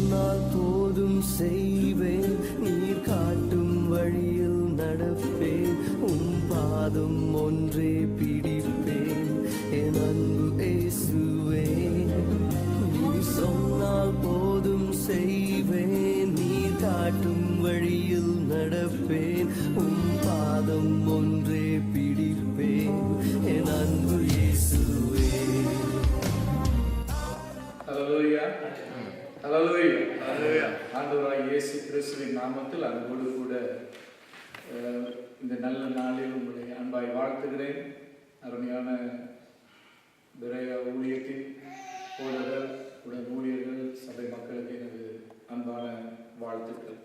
சொன்னால் போதும் செய்வேன், நீர் காட்டும் வழியில் நடப்பேன், பாதம் ஒன்றே பிடிப்பேன் என் அன்பு இயேசுவே. நீர் சொன்னால் போதும் செய்வேன், நீர் காட்டும் வழியில் நடப்பேன், பாதம் ஒன்றே பிடிப்பேன் என் அன்பு இயேசுவே. ஹல்லேலூயா, ஹல்லேலூயா, ஹல்லேலூயா. ஆண்டவராகிய இயேசு கிறிஸ்துவின் நாமத்தில் அன்போடு கூட இந்த நல்ல நாளில் உங்களை அன்பாய் வாழ்த்துகிறேன். அருமையான விரைய ஊழியத்தின் போதகர் உடன் ஊழியர்கள் சபை மக்களுக்கு எனது அன்பான வாழ்த்துக்கள்.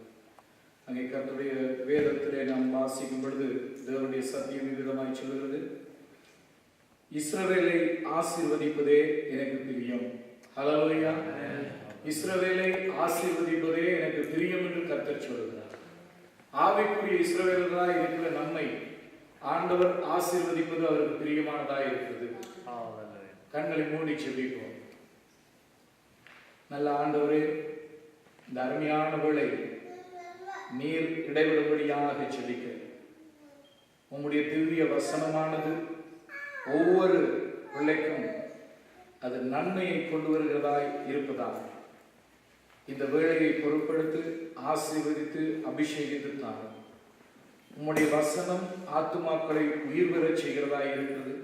அங்கே கர்த்தருடைய வேதத்திலே நாம் வாசிக்கும் பொழுது தேவனுடைய சத்தியம் விதமாய் சொல்கிறது, இஸ்ரவேலை ஆசீர்வதிப்பதே எனக்கு பிரியம். ஹல்லேலூயா. இஸ்ரவேலை ஆசீர்வதிப்பதே எனக்கு பிரியம் என்று கர்த்தர் சொல்கிறார். ஆவிக்குரிய இஸ்ரவேலராய் இருக்கிற நம்மை ஆண்டவர் ஆசீர்வதிப்பது அவருக்கு பிரியமானதாக இருக்கிறது. கண்களை மூடி செபிப்போம். நல்ல ஆண்டவரே, இந்த அருமையான வேளை நீர் இடைவிடும்படியாக செபிக்க உம்முடைய திவ்ய வசனமானது ஒவ்வொரு பிள்ளைக்கும் அது நன்மையை கொண்டு வருகிறதாய் இருப்பதாக இந்த வேளையை பொருட்படுத்தி ஆசீர்வதித்து அபிஷேகித்து தான் உம்முடைய வசனம் ஆத்துமாக்களை உயிர் பெறச் செய்கிறதாய் இருக்கிறது.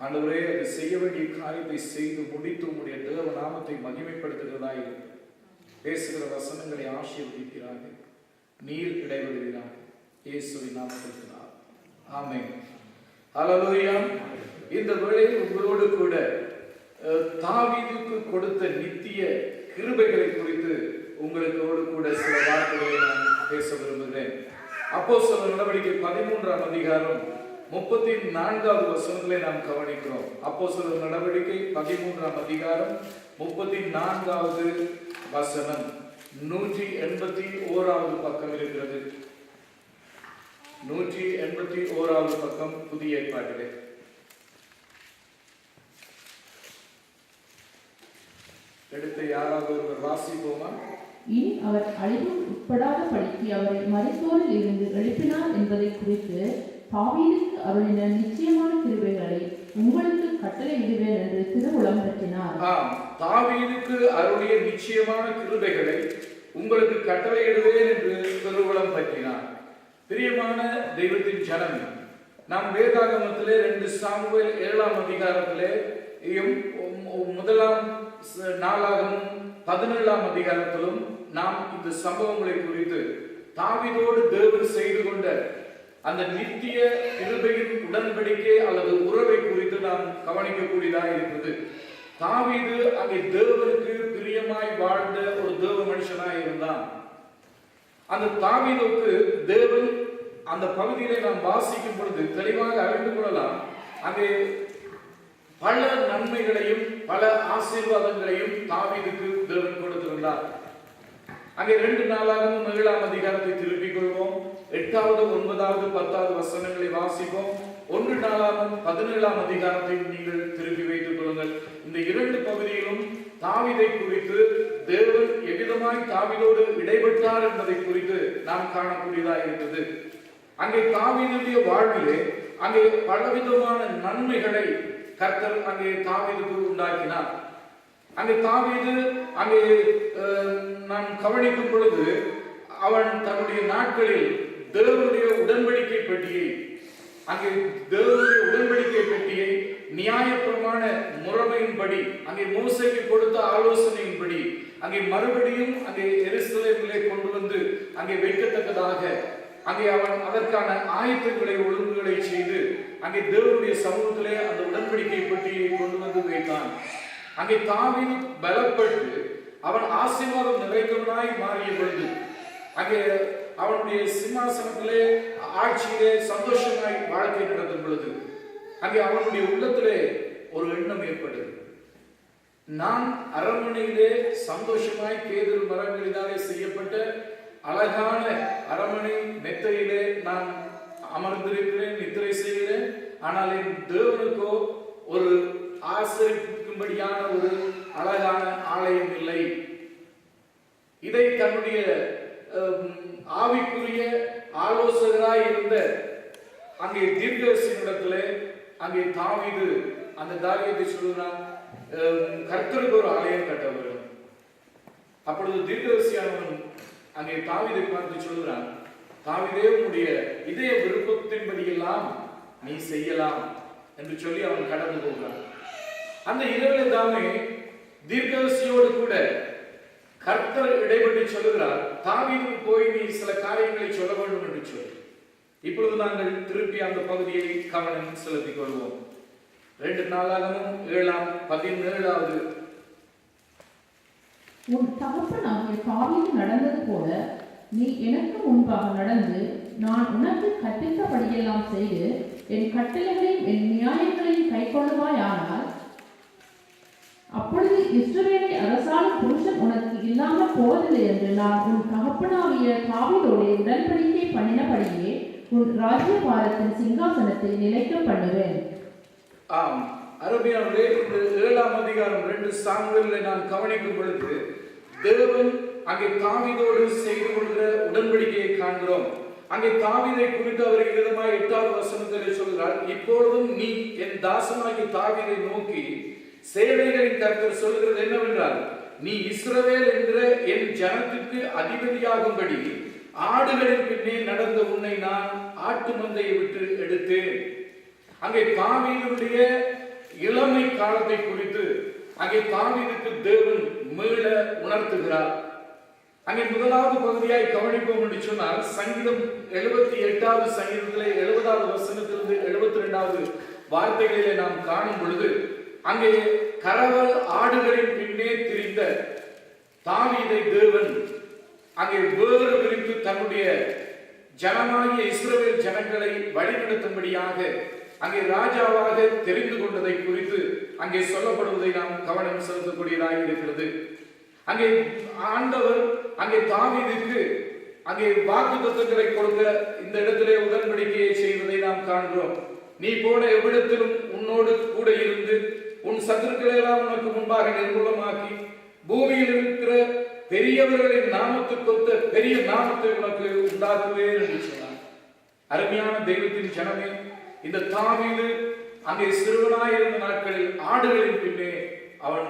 ஆண்டவரே, அது செய்ய வேண்டிய காரியத்தை செய்து முடித்து உம்முடைய தேவ நாமத்தை மகிமைப்படுத்துகிறதாய் இருக்கிறது. பேசுகிற வசனங்களை ஆசீர்வதிக்கிறார்கள், நீர் இடைவிடுகிறார். இயேசுவின் நாமத்தில் ஆமென். ஹல்லேலூயா. இந்த வேளையில் உங்களோடு கூட தாவீதுக்கு கொடுத்த நித்திய கிருபைகளை குறித்து உங்களோடு கூட சில வார்த்தைகளை நான் பேச விரும்புகிறேன். அப்போஸ்தலர் நடவடிக்கை 13ஆம் அதிகாரம் 34வது வசனத்திலே நாம் கவனிக்கிறோம். அப்போஸ்தலர் நடவடிக்கை 13ஆம் அதிகாரம் 34வது வசனம் 181வது பக்கம் இருக்கிறது. 181வது பக்கம் புதிய ஏற்பாட்டிலே. எடுத்து யாராவது ஒருவர் வாசிப்போமா? இனி அவர் அழிவும் உட்படாத படிக்கு அவரை மரித்தோரில் இருந்து எழுப்பினார் என்பதை குறித்து தாவீதுக்கு அருளின நிச்சயமான கிருபைகளை உங்களுக்கு கட்டளையிடுவேன் என்று திருவுளம் பற்றினார். தாவீதுக்கு அருளிய நிச்சயமான கிருபைகளை உங்களுக்கு கட்டளையிடுவேன் என்று திருவுளம் பற்றினார். பிரியமான தெய்வத்தின் ஜனமே, நாம் வேதாகமத்திலே 2 சாமுவேல் 7ஆம் அதிகாரத்திலே முதலாம் நாளாகமும் 17ஆம் அதிகாரத்திலும் நாம் இந்த சம்பவங்களை குறித்து தாவீதோடு தேவன் செய்து கொண்ட அந்த நித்திய கிருபையின் உடன்படிக்கை அல்லது உறவை குறித்து நாம் கவனிக்கக்கூடியதாக இருக்கிறது. தாவீது அங்கே தேவனுக்கு பிரியமாய் வாழ்ந்த ஒரு தேவ மனுஷனாய் இருந்தான். அந்த தாவீதுக்கு தேவன் அந்த பகுதியிலே நாம் வாசிக்கும் பொழுது தெளிவாக அறிந்து கொள்ளலாம். அங்கே பல நன்மைகளையும் பல ஆசீர்வாதங்களையும் தாவீதுக்கு தேவன் கொடுத்திருந்தார். அங்கே 2 நாளாகவும் 7ஆம் அதிகாரத்தை திருப்பிக் கொள்வோம். 8வது 9வது 10வது வசனங்களை வாசிப்போம். 1 நாளாகவும் 17ஆம் அதிகாரத்தை நீங்கள் திருப்பி வைத்துக் கொள்ளுங்கள். இந்த 2 பகுதியிலும் தாவீதை குறித்து தேவன் எவ்விதமாய் தாவீதோடு இடைப்பட்டார் என்பதை குறித்து நாம் காணக்கூடியதாக இருக்கிறது. அங்கே தாவீதுடைய வாழ்விலே அங்கே பலவிதமான நன்மைகளை கர்த்தர் அங்கே தாவீதுக்கு உண்டாக்கினார். அங்கே தாவீது அங்கே நாம் கவனிக்கும் பொழுது அவன் தன்னுடைய நாட்களில் தேவனுடைய உடன்படிக்கை பெட்டியை அங்கே தேவனுடைய உடன்படிக்கை பெட்டியை நியாயப்பிரமாண முறைமையின்படி அங்கே மோசேக்கு கொடுத்த ஆலோசனையின்படி அங்கே மறுபடியும் அங்கே எருசலேமிலே கொண்டு வந்து அங்கே வைக்கத்தக்கதாக அங்கே அவன் அதற்கான ஆயத்தங்களை ஒழுங்குகளை செய்து அங்கே தேவனுடைய சமூகத்திலே அந்த உடன்படிக்கை பெட்டியை கொண்டு வந்து வைத்தான். அங்கே தாவீது பலப்பட்டு அவன் ஆசீர்வாதம் நிறைந்தவனாய் மாறிய பொழுது அங்கே அவனுடைய சிம்மாசனத்திலே ஆட்சியிலே சந்தோஷமாய் வாழ்க்கை நடத்தும் பொழுது அங்கே அவனுடைய உள்ளத்திலே ஒரு எண்ணம் ஏற்பட்டது. நான் அரண்மனையிலே சந்தோஷமாய் கேதுரு மரங்களினாலே செய்யப்பட்ட அழகான அரண்மனை மெத்தையிலே நான் அமர்ந்திருக்கிறேன், நித்திரை செய்கிறேன். ஆனால் என் தேவனுக்கோ ஒரு ஆசரிக்கும்படியான ஒரு அழகான ஆலயம் இல்லை. இதை தன்னுடைய ஆவிக்குரிய ஆலோசகராய் இருந்த அங்கே தீர்க்கதரிசியினிடத்திலே அங்கே தாவீது அந்த காரியத்தை சொல்லுகிறான், கர்த்தருக்கு ஒரு ஆலயம் கட்ட வேண்டும். அப்பொழுது தீர்க்கதரிசியானவன் அங்கே தாவீதை பார்த்து சொல்லுகிறான், தாவீதே உன்னுடைய இதய விருப்பத்தின்படியெல்லாம் நீ செய்யலாம் என்று சொல்லி அவன் கடந்து போகிறான். அந்த இரவில் தானே தீர்க்கதரிசியோடு கூட கர்த்தர் இடைப்பட்டு சொல்லுகிறார், தாவீதுக்கு போய் நீ சில காரியங்களை சொல்ல வேண்டும் என்று சொல்லி. இப்பொழுது நாங்கள் திருப்பி அந்த பகுதியை கவனம் செலுத்திக் கொள்வோம். 2 நாளாகமும் 7:17 உன் தகப்பனாகிய தாவீது நடந்தது போல நீ எனக்கு முன்பாக நடந்து நான் உனக்கு கற்பித்தபடியெல்லாம் செய்து என் கட்டளைகளையும் என் நியாயங்களையும் கைக்கொள்ளுவாயானால் அப்பொழுது இஸ்ரவேலை அரசாளும் புருஷன் உனக்கு இல்லாமல் போவதில்லை என்று நான் உன் தகப்பனாகிய தாவீதோடு உடன்படிக்கை பண்ணினபடியே உன் ராஜ்யபாரத்தின் சிங்காசனத்தை நிலைக்க பண்ணுவேன். ஆம், அருமையானவர்களே, இந்த 7ஆம் அதிகாரம் 2 சாமுவேலில் நாம் கவனிக்கும் பொழுது தேவன் அங்கே தாவீதோடு செய்து கொள்கிற உடன்படிக்கையை காண்கிறோம். அங்கே தாவீதை குறித்து அவர் விதமாக 8வது வசனத்தில் சொல்கிறார், இப்பொழுதும் நீ என் தாசனாகிய தாவீதை நோக்கி சேனைகளின் கர்த்தர் சொல்கிறது என்னவென்றால், நீ இஸ்ரவேல் என்கிற என் ஜனத்துக்கு அதிபதியாகும்படி ஆடுகளின் பின்னே நடந்த உன்னை நான் ஆட்டு மந்தையை விட்டு எடுத்தேன். அங்கே தாவீதுடைய இளமை காலத்தை குறித்து அங்கே தாவீதுக்கு தேவன் மீள உணர்த்துகிறார். அங்கே முதலாவது பகுதியாய் கவனிப்போம் என்று சொன்னால், சங்கீதம் 78வது சங்கீதத்திலே 70வது வசனத்திலிருந்து 72வது வார்த்தைகளிலே நாம் காணும் பொழுது அங்கே கரவல் ஆடுகளின் பின்னே திரிந்த தாவீதை தேவன் அங்கே வேறு விரித்து தன்னுடைய ஜனமாகிய இஸ்ரவேல் ஜனங்களை வழிநடத்தும்படியாக அங்கே ராஜாவாக தெரிந்து கொண்டதை குறித்து அங்கே சொல்லப்படுவதை நாம் கவனம் செலுத்தக்கூடியதாக இருக்கிறது. அங்கே ஆண்டவர் அங்கே தாவீதுக்கு அங்கே வாக்குத்தத்தங்களை கொடுக்க இந்த இடத்திலே உடன்படிக்கையை செய்வதை நாம் காண்கிறோம். நீ போன எவ்விடத்திலும் உன்னோடு கூட இருந்து உன் சத்துருக்களை எல்லாம் உனக்கு முன்பாக நிர்மூலமாக்கி பூமியில் இருக்கிற பெரியவர்களின் நாமத்துக்கொத்த பெரிய நாமத்தை உனக்கு உண்டாக்குவேன் என்று சொன்னார். அருமையான தெய்வத்தின் ஜனமே, இந்த தாவீது அங்கே சிறுவனாயிருந்த நாட்களில் ஆடுகளின் பின்னே அவன்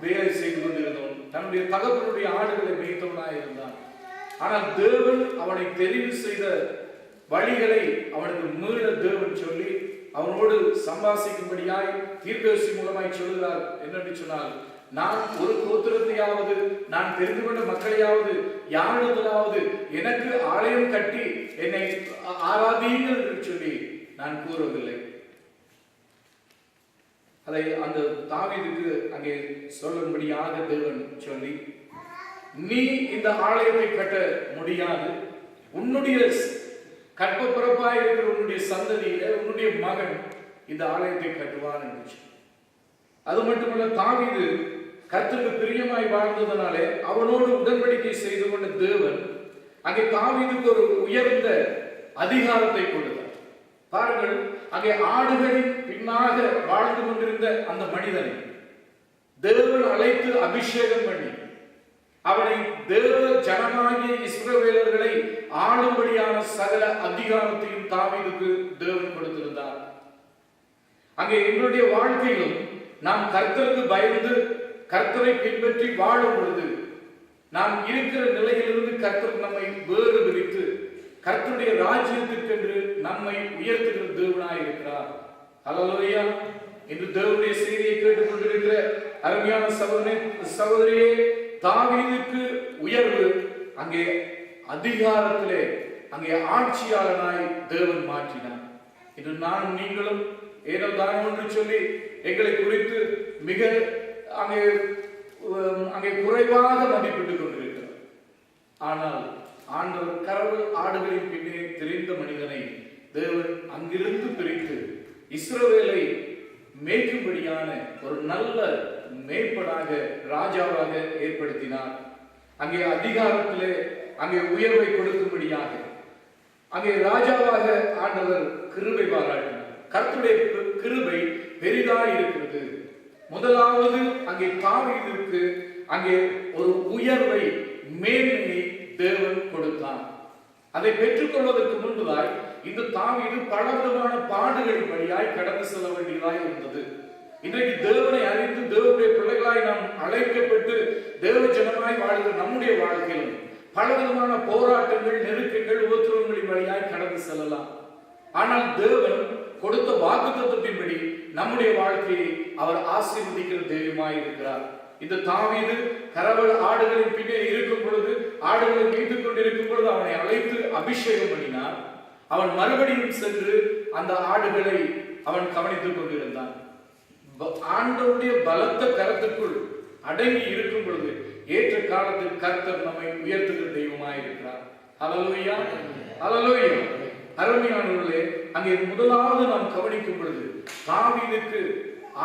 வேலை செய்து கொண்டிருந்தவன், தன்னுடைய தகப்பனுடைய ஆடுகளை மேய்த்தவனாயிருந்தான். ஆனால் தேவன் அவனை தெரிவு செய்த வழிகளை அவனுக்கு மீள தேவன் சொல்லி அவனோடு சம்பாசிக்கும்படியாய் தீர்க்கதரிசி மூலமாய் சொல்லுகிறார். என்னென்று சொன்னால், நான் ஒரு கோத்திரத்தையாவது நான் தெரிந்து கொண்ட மக்களையாவது யாரிடத்திலாவது எனக்கு ஆலயம் கட்டி என்னை ஆராதீங்கள் என்று சொல்லி நான் கூறவில்லை. அதை அந்த தாவீதுக்கு அங்கே சொல்லும்படியாக தேவன் சொல்லி, நீ இந்த ஆலயத்தை கட்ட முடியாது, உன்னுடைய கற்பப்பிறப்பாய் இருக்கிற உன்னுடைய சந்ததியில உன்னுடைய மகன் இந்த ஆலயத்தை கட்டுவான் என்று. அது மட்டுமல்ல, தாவீது கர்த்தருக்கு பிரியமாய் வாழ்ந்ததனாலே அவனோடு உடன்படிக்கை செய்து கொண்ட தேவன் அங்கே தாவீதுக்கு ஒரு உயர்ந்த அதிகாரத்தை கொடுத்தார். பாருங்கள், அங்கே ஆடுகளின் பின்னாக வாழ்ந்து கொண்டிருந்த அந்த மனிதனை தேவன் அழைத்து அபிஷேகம் பண்ணி அவனை தேவ ஜனமாகிய இஸ்ரவேலர்களை ஆளும்படியான சகல அதிகாரத்தையும் தாவீதுக்கு தேவன் கொடுத்திருந்தார். அங்கே எங்களுடைய வாழ்க்கையிலும் நாம் கர்த்தருக்கு பயந்து கர்த்தரை பின்பற்றி வாழும் பொழுது நாம் இருக்கிற நிலையிலிருந்து கர்த்தர் நம்மை வேறு விரித்து கர்த்தருடைய ராஜ்யத்திற்கென்று நம்மை உயர்த்துகிற தேவனாய் இருக்கிறார். ஹல்லேலூயா. இன்று தேவனுடைய செய்தியை கேட்டுக் கொண்டிருக்கிற அருமையான சகோதரியே, தாவீதுக்கு உயர்வு அங்கே அதிகாரத்திலே அங்கே ஆட்சியாளனாய் தேவன் மாற்றினார். இன்று நானும் நீங்களும் ஏதோ தான் என்று சொல்லி எங்களை குறித்து மிக அங்கே குறைவாக மதிப்பிட்டுக் கொண்டிருக்கிறார். ஆனால் ஆண்டவர் கரவல் ஆடுகளின் பின்னே தெரிந்த மனிதனை தேவன் அங்கிருந்து பிரித்து இஸ்ரவேலை மேய்க்கும்படியான ஒரு நல்ல மேய்ப்பனாக ராஜாவாக ஏற்படுத்தினார். அங்கே அதிகாரத்திலே அங்கே உயர்வை கொடுக்கும்படியாக அங்கே ராஜாவாக ஆண்டவர் கிருபை பாராட்டினார். கர்த்தருடைய கிருபை பெரிதாய் இருக்கிறது. முதலாவது அங்கே தாவீதுக்கு அங்கே ஒரு உயர்வை மேன்மையை தேவன் கொடுத்தான். அதை பெற்றுக்கொள்வதற்கு முன்புதாய் இந்த தாவீது பலவிதமான பாடுகளின் வழியாய் கடந்து செல்ல வேண்டியதாய் இருந்தது. இன்றைக்கு தேவனை அறிந்து தேவனுடைய பிள்ளைகளாய் நாம் அழைக்கப்பட்டு தேவ ஜனமாய் வாழ்கிற நம்முடைய வாழ்க்கையிலும் பலவிதமான போராட்டங்கள், நெருக்கங்கள், உபத்திரவங்களின் வழியாய் கடந்து செல்லலாம். ஆனால் தேவன் கொடுத்த வாக்குத்தத்தத்தின்படி நம்முடைய வாழ்க்கையை அவர் ஆசீர்வதிக்கிற தெய்வமாய் இருக்கிறார். இந்த தாவீது கரவல் ஆடுகளின் பின்னே இருக்கும் பொழுது, ஆடுகளை மீட்டுக் கொண்டிருக்கும் பொழுது அவனை அழைத்து அபிஷேகம் பண்ணினார். அவன் மறுபடியும் சென்று அந்த ஆடுகளை அவன் கவனித்துக் கொண்டிருந்தான். ஆண்டவருடைய பலத்த கரத்துக்குள் அடங்கி இருக்கும் பொழுது ஏற்ற காலத்தில் கர்த்தர் நம்மை உயர்த்துகிற தெய்வமாய் இருக்கிறார். ஹல்லேலூயா, ஹல்லேலூயா. அருமையானவர்களே, அங்கே முதலாவது நாம் கவனிக்கும் பொழுது தாவீதுக்கு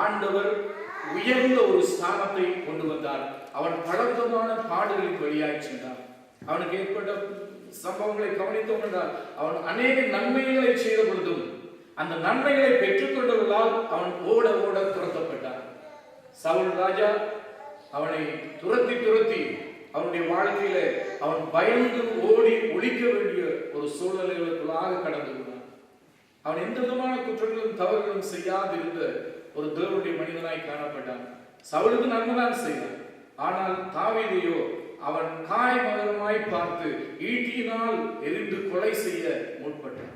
ஆண்டவர் உயர்ந்த ஒரு ஸ்தானத்தை கொண்டு வந்தார். அவன் பலவிதமான பாடுகளின் வழியாய் சென்றான். அவனுக்கு ஏற்பட்ட சம்பவங்களை கவனித்தோம் என்றால் அவன் அநேக நன்மைகளை செய்த பொழுதும் அந்த நன்மைகளை பெற்றுக்கொண்டவர்களால் அவன் ஓட ஓட துரத்தப்பட்டான். சவுல் ராஜா அவனை துரத்தி அவனுடைய வாழ்க்கையில அவன் பயந்து ஓடி ஒழிக்க வேண்டிய ஒரு சூழ்நிலைகளுக்குள்ளாக கடந்து கொண்டான். அவன் எந்த விதமான குற்றங்களும் தவறுகளும் செய்யாதிருந்த ஒரு தேவனுடைய மனிதனாய் காணப்பட்டான். சவுலுக்கு நன்மைதான் செய்தான். ஆனால் தாவீதையோ அவன் காயமகமாய் பார்த்து ஈட்டியினால் எரிந்து கொலை செய்ய முற்பட்டான்.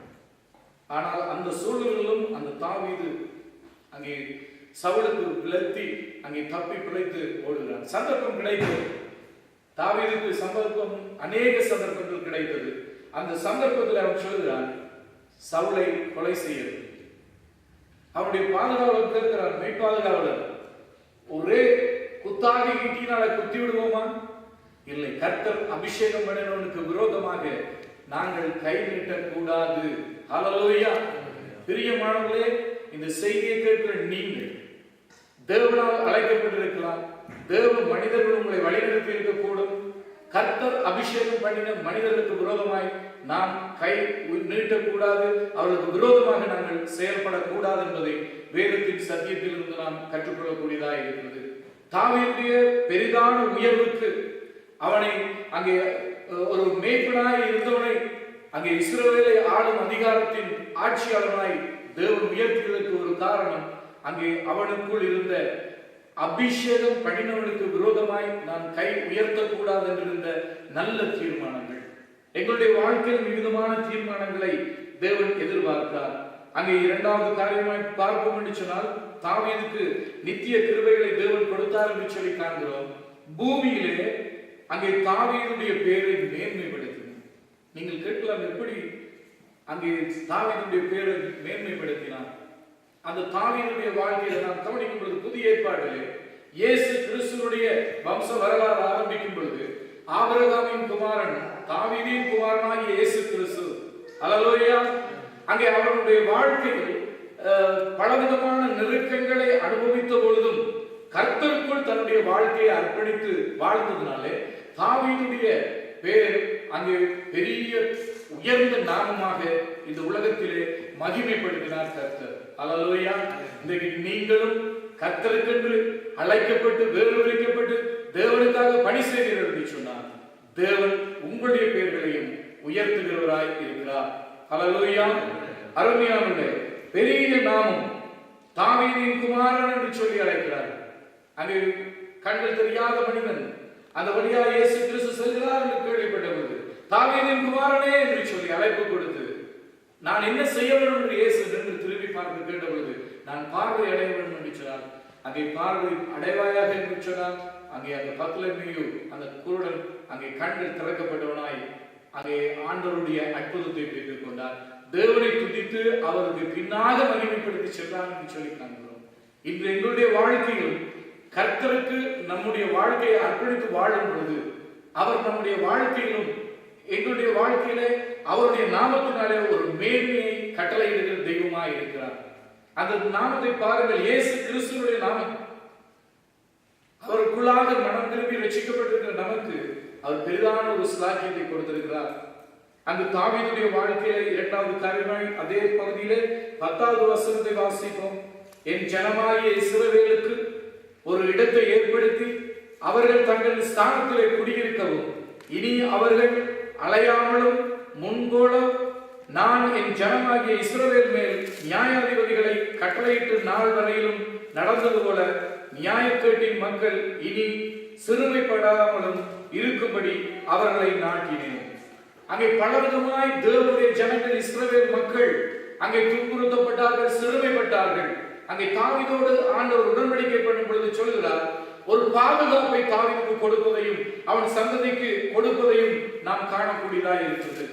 ஆனால் அந்த சூழலிலும் அந்த தாவீது அங்கே சவுலுக்கு விலத்தி அங்கே தப்பி பிழைத்து ஓடுகிறான். சந்தர்ப்பம் கிடைத்தது. தாவீதுக்கு சந்தர்ப்பம் அநேக சந்தர்ப்பங்கள் கிடைத்தது. அந்த சந்தர்ப்பத்தில் அவன் சொல்கிறான், சவுலை கொலை செய்யறது. அவனுடைய பாதுகாவலர் கேட்கிறார், மெய்பாதுகாவலர், ஒரே குத்தாக ஈட்டினால குத்தி விடுவோமா? இல்லை, கர்த்தர் அபிஷேகம் பண்ணினவனுக்கு விரோதமாக நாங்கள் கை நீட்டக்கூடாது. ஹல்லேலூயா. பிரியமானவர்களே, இந்த செய்தியை கேட்கிற நீங்கள் தேவனால் அழைக்கப்பட்டிருக்கலாம். தேவ மனிதர்கள் உங்களை வழிநடத்தி இருக்கக்கூடும். கர்த்தர் அபிஷேகம் பண்ணின மனிதர்களுக்கு விரோதமாய் நாம் கை நீட்டக்கூடாது, அவர்களுக்கு விரோதமாக நாங்கள் செயல்படக்கூடாது என்பதை வேதத்தின் சத்தியத்தில் இருந்து நாம் கற்றுக்கொள்ளக்கூடியதாக இருக்கிறது. தாவீதுடைய பெரிதான உயர்வுக்கு அவனை அங்கே ஒரு மேய்ப்பனாய் இருந்தவனை அங்கே இஸ்ரவேலை ஆளும் அதிகாரத்தின் ஆட்சியாளனாய் தேவன் உயர்த்தியதற்கு ஒரு காரணம் அங்கே அவனுக்குள் இருந்த அபிஷேகம் பண்ணினவனுக்கு விரோதமாய் நான் கை உயர்த்தக்கூடாது என்றிருந்த நல்ல தீர்மானங்கள். எங்களுடைய வாழ்க்கையில் விதமான தீர்மானங்களை தேவன் எதிர்பார்க்கிறார். அங்கே இரண்டாவது காரியமாய் பார்ப்போம் என்று சொன்னால், தாவீதுக்கு நித்திய கிருபைகளை தேவன் கொடுத்தார் என்று சொல்லி காண்கிறோம். பூமியிலே அங்கே தாவீதுடைய பேரை மேன்மைப்படுத்தினார். நீங்கள் கேட்கலாம், எப்படி அங்கே தாவீதுடைய பேரை மேன்மைப்படுத்தினார்? அந்த தாவீதுடைய வாழ்க்கையில நாம் கவனிக்கும் பொழுது புதிய ஏற்பாட்டிலே இயேசு கிறிஸ்துவுடைய வம்ச வரலாறு ஆரம்பிக்கும் பொழுது ஆபிரகாமின் குமாரன் தாவீதின் குமாரனாகிய இயேசு கிறிஸ்து, ஹல்லேலூயா, அங்கே அவருடைய வாழ்க்கையில் பலவிதமான நெருக்கங்களை அனுபவித்த பொழுதும் கர்த்தருக்குள் தன்னுடைய வாழ்க்கையை அர்ப்பணித்து வாழ்ந்ததுனாலே தாவீதுடைய பேர் அங்கே பெரிய உயர்ந்த நாமமாக இந்த உலகத்திலே மகிமைப்படுத்தினார் கர்த்தர். ஹல்லேலூயா. இன்றைக்கு நீங்களும் கர்த்தருக்கென்று அழைக்கப்பட்டு வேறுவிரிக்கப்பட்டு தேவனுக்காக பணி செய்கிறீர்கள் என்று சொன்னார், தேவன் உங்களுடைய பெயர்களையும் உயர்த்துகிறவராய் இருக்கிறார். ஹல்லேலூயா. அருமையானவர்களே, பெரிய நாமம் தாவீதின் குமாரன் என்று சொல்லி அழைக்கிறார். அங்கே கண்கள் தெரியாத மனிதன் அந்த வழியா இயேசு கிறிஸ்து செல்கிறார் என்று கேள்விப்பட்ட பொழுது தாவீதின் குமாரனே என்று சொல்லி அழைப்பு கொடுத்து, நான் என்ன செய்ய வேண்டும் என்று இயேசு என்று திரும்பி பார்த்து கேட்ட பொழுது, நான் பார்வை அடைய வேண்டும் என்று சொன்னார். அங்கே பார்வை அடைவாயாக என்று சொன்னார். அங்கே அந்த பத்லமேயு அந்த குருடன் அங்கே கண்கள் திறக்கப்பட்டவனாய் அங்கே ஆண்டவருடைய அற்புதத்தை பெற்றுக் கொண்டார். தேவனை துதித்து அவருக்கு பின்னாக மகிமைப்படுத்தி சென்றார் என்று சொல்லி காண்கிறோம். இன்று எங்களுடைய வாழ்க்கையில் கர்த்தருக்கு நம்முடைய வாழ்க்கையை அர்ப்பணித்து வாழும் பொழுது அவர் நம்முடைய வாழ்க்கையிலும் எங்களுடைய வாழ்க்கையிலே அவருடைய நாமத்தினாலே ஒரு மேன்மையை கட்டளையிடுகிற தெய்வமாய் இருக்கிறார். அந்த நாமத்தை பாருங்கள், இயேசு கிறிஸ்துவினுடைய நாமம். அவருக்குள்ளாக மனம் திரும்பி ரட்சிக்கப்பட்டிருக்கிற நமக்கு அவர் பெரிதான ஒரு ஸ்லாக்கியத்தை கொடுத்திருக்கிறார். அந்த தாவீதுடைய வாழ்க்கையில இரண்டாவது காரியமாய் அதே பகுதியிலே 10வது வசனத்தை வாசிப்போம். என் ஜனமாகிய இஸ்ரவேலுக்கு ஒரு இடத்தை ஏற்படுத்தி அவர்கள் தங்கள் ஸ்தானத்திலே குடியிருக்கவும் இனி அவர்கள் அலையாமலும் முன்போல நான் என் ஜனமாகிய இஸ்ரவேல் மேல் நியாயாதிபதிகளை கட்டளையிட்டு நாள் வரையிலும் நடந்தது போல நியாயக்கேட்டின் மக்கள் இனி சிறுமைப்படாமலும் இருக்கும்படி அவர்களை நாட்டினேன். அங்கே பலவிதமாய் தேவனுடைய ஜனங்கள் இஸ்ரவேல் மக்கள் அங்கே துன்புறுத்தப்பட்டார்கள், சிறுமைப்பட்டார்கள். அங்கே தாவீதோடு ஆண்டவர் உடன்படிக்கை பண்ணும் பொழுது சொல்கிறார், ஒரு பாதுகாப்பை தாவீதுக்கு கொடுப்பதையும் அவன் சந்ததிக்கு கொடுப்பதையும் நாம் காணக்கூடியதாக இருக்கிறது.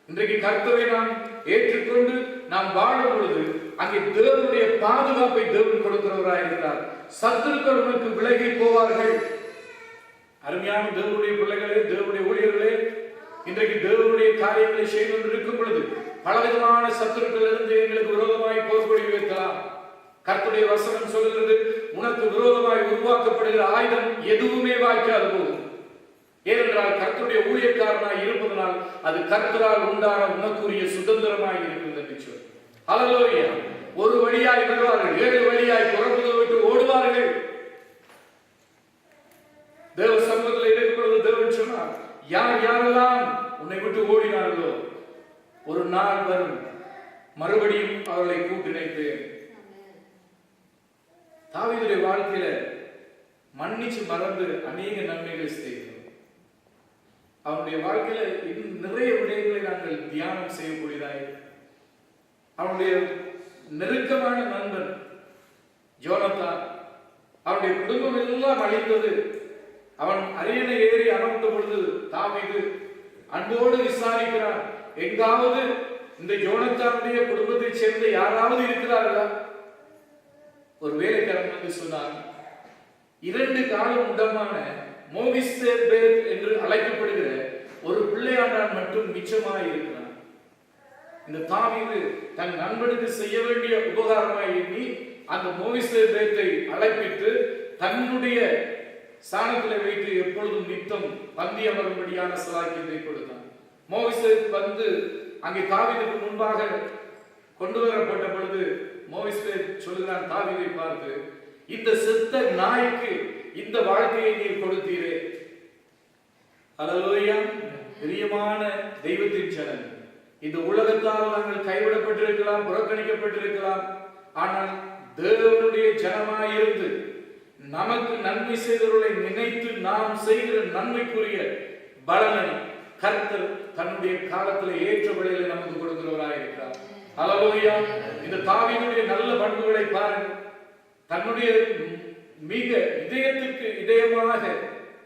இன்றைக்கு கர்த்தரை நாம் ஏற்றுக்கொண்டு நாம் வாழும் பொழுது அங்கே தேவனுடைய பாதுகாப்பை தேவன் கொடுக்கிறவராக இருக்கிறார். சத்துருக்கள் உனக்கு விலகி போவார்கள். அருமையான தேவனுடைய பிள்ளைகளே, தேவனுடைய ஊழியர்களே, இன்றைக்கு தேவனுடைய காரியங்களை செய்து கொண்டிருக்கும் பொழுது பலவிதமான சத்துருக்கள் இருந்து எங்களுக்கு விரோதமாய் போர்க்கொடி வைக்கலாம். கர்த்தருடைய வசனம் சொல்கிறது, உனக்கு விரோதமாய் உருவாக்கப்படுகிற ஆயுதம் எதுவுமே வாய்க்காது போகும். ஏனென்றால் கர்த்தருடைய ஊழியக்காரனாய் இருப்பதனால் அது கர்த்தரால் உண்டான உனக்குரிய சுதந்திரமாய் இருக்கிறது என்று சொல். ஹல்லேலூயா. ஒரு வழியாய் வருவார்கள், 7 வழியாய் புறப்பட்டு விட்டு ஓடுவார்கள். தேவ சமூகத்தில் இருக்கும் பொழுது தேவன் சொன்னார், யார் யாரெல்லாம் உன்னை விட்டு ஓடினார்களோ ஒரு நாள் வரும், மறுபடியும் அவர்களை கூட்டிணைப்பேன். தாவீதுடைய வாழ்க்கையில மன்னிச்சு மறந்து அநேக நன்மைகளை செய்தோம். அவனுடைய வாழ்க்கையில இன்னும் நிறைய விடயங்களை நாங்கள் தியானம் செய்யக்கூடியதாய். அவனுடைய நெருக்கமான நண்பன் யோனத்தான், அவனுடைய குடும்பம் எல்லாம் அழிந்தது. அவன் அரியணை ஏறி அமர்ந்த பொழுது தாவீது அன்போடு விசாரிக்கிறான், எங்காவது இந்த யோனத்தானுடைய குடும்பத்தை சேர்ந்த யாராவது இருக்கிறார்களா? ஒரு வேலைக்காரன் வந்து சொன்னான், 2 காலம் உண்டமான மோகிசேபேத் என்று அழைக்கப்படுகிற ஒரு பிள்ளையாண்டான் மட்டும் மிச்சமாய் இருக்கிறான். இந்த தாவீது தன் நண்பனுக்கு செய்ய வேண்டிய உபகாரமாய் எண்ணி அந்த மோகிசேபேத்தை அழைப்பித்து தன்னுடைய சாணத்தில் வைத்து எப்பொழுதும் நித்தம் பந்தி அமரும்படியான சலாக்கியத்தை கொடுத்தான். மோகிசேத் வந்து அங்கே தாவீதுக்கு முன்பாக கொண்டு வரப்பட்ட பொழுது மோகிசேத் சொல்கிறான் தாவீதை பார்த்து, இந்த செத்த நாய்க்கு இந்த வாழ்க்கையை நீர் கொடுத்தீரே. ஹல்லேலூயா. பிரியமான தெய்வத்தின் ஜனமே, இந்த உலகத்தால் நாங்கள் கைவிடப்பட்டிருக்கலாம், புறக்கணிக்கப்பட்டிருக்கலாம். ஆனால் தேவனுடைய ஜனமாயிருந்து நமக்கு நன்மை செய்தவர்களை நினைத்து நாம் செய்கிற நன்மைக்குரிய பலனை கர்த்தர் தன்னுடைய காலத்தில் ஏற்ற வழியில நமக்கு கொடுக்கிறவராக இருக்கிறார். ஹல்லேலூயா. இந்த தாவீதுடைய நல்ல பண்புகளை பாருங்கள். தன்னுடைய மிக இதயத்துக்கு இதயமாக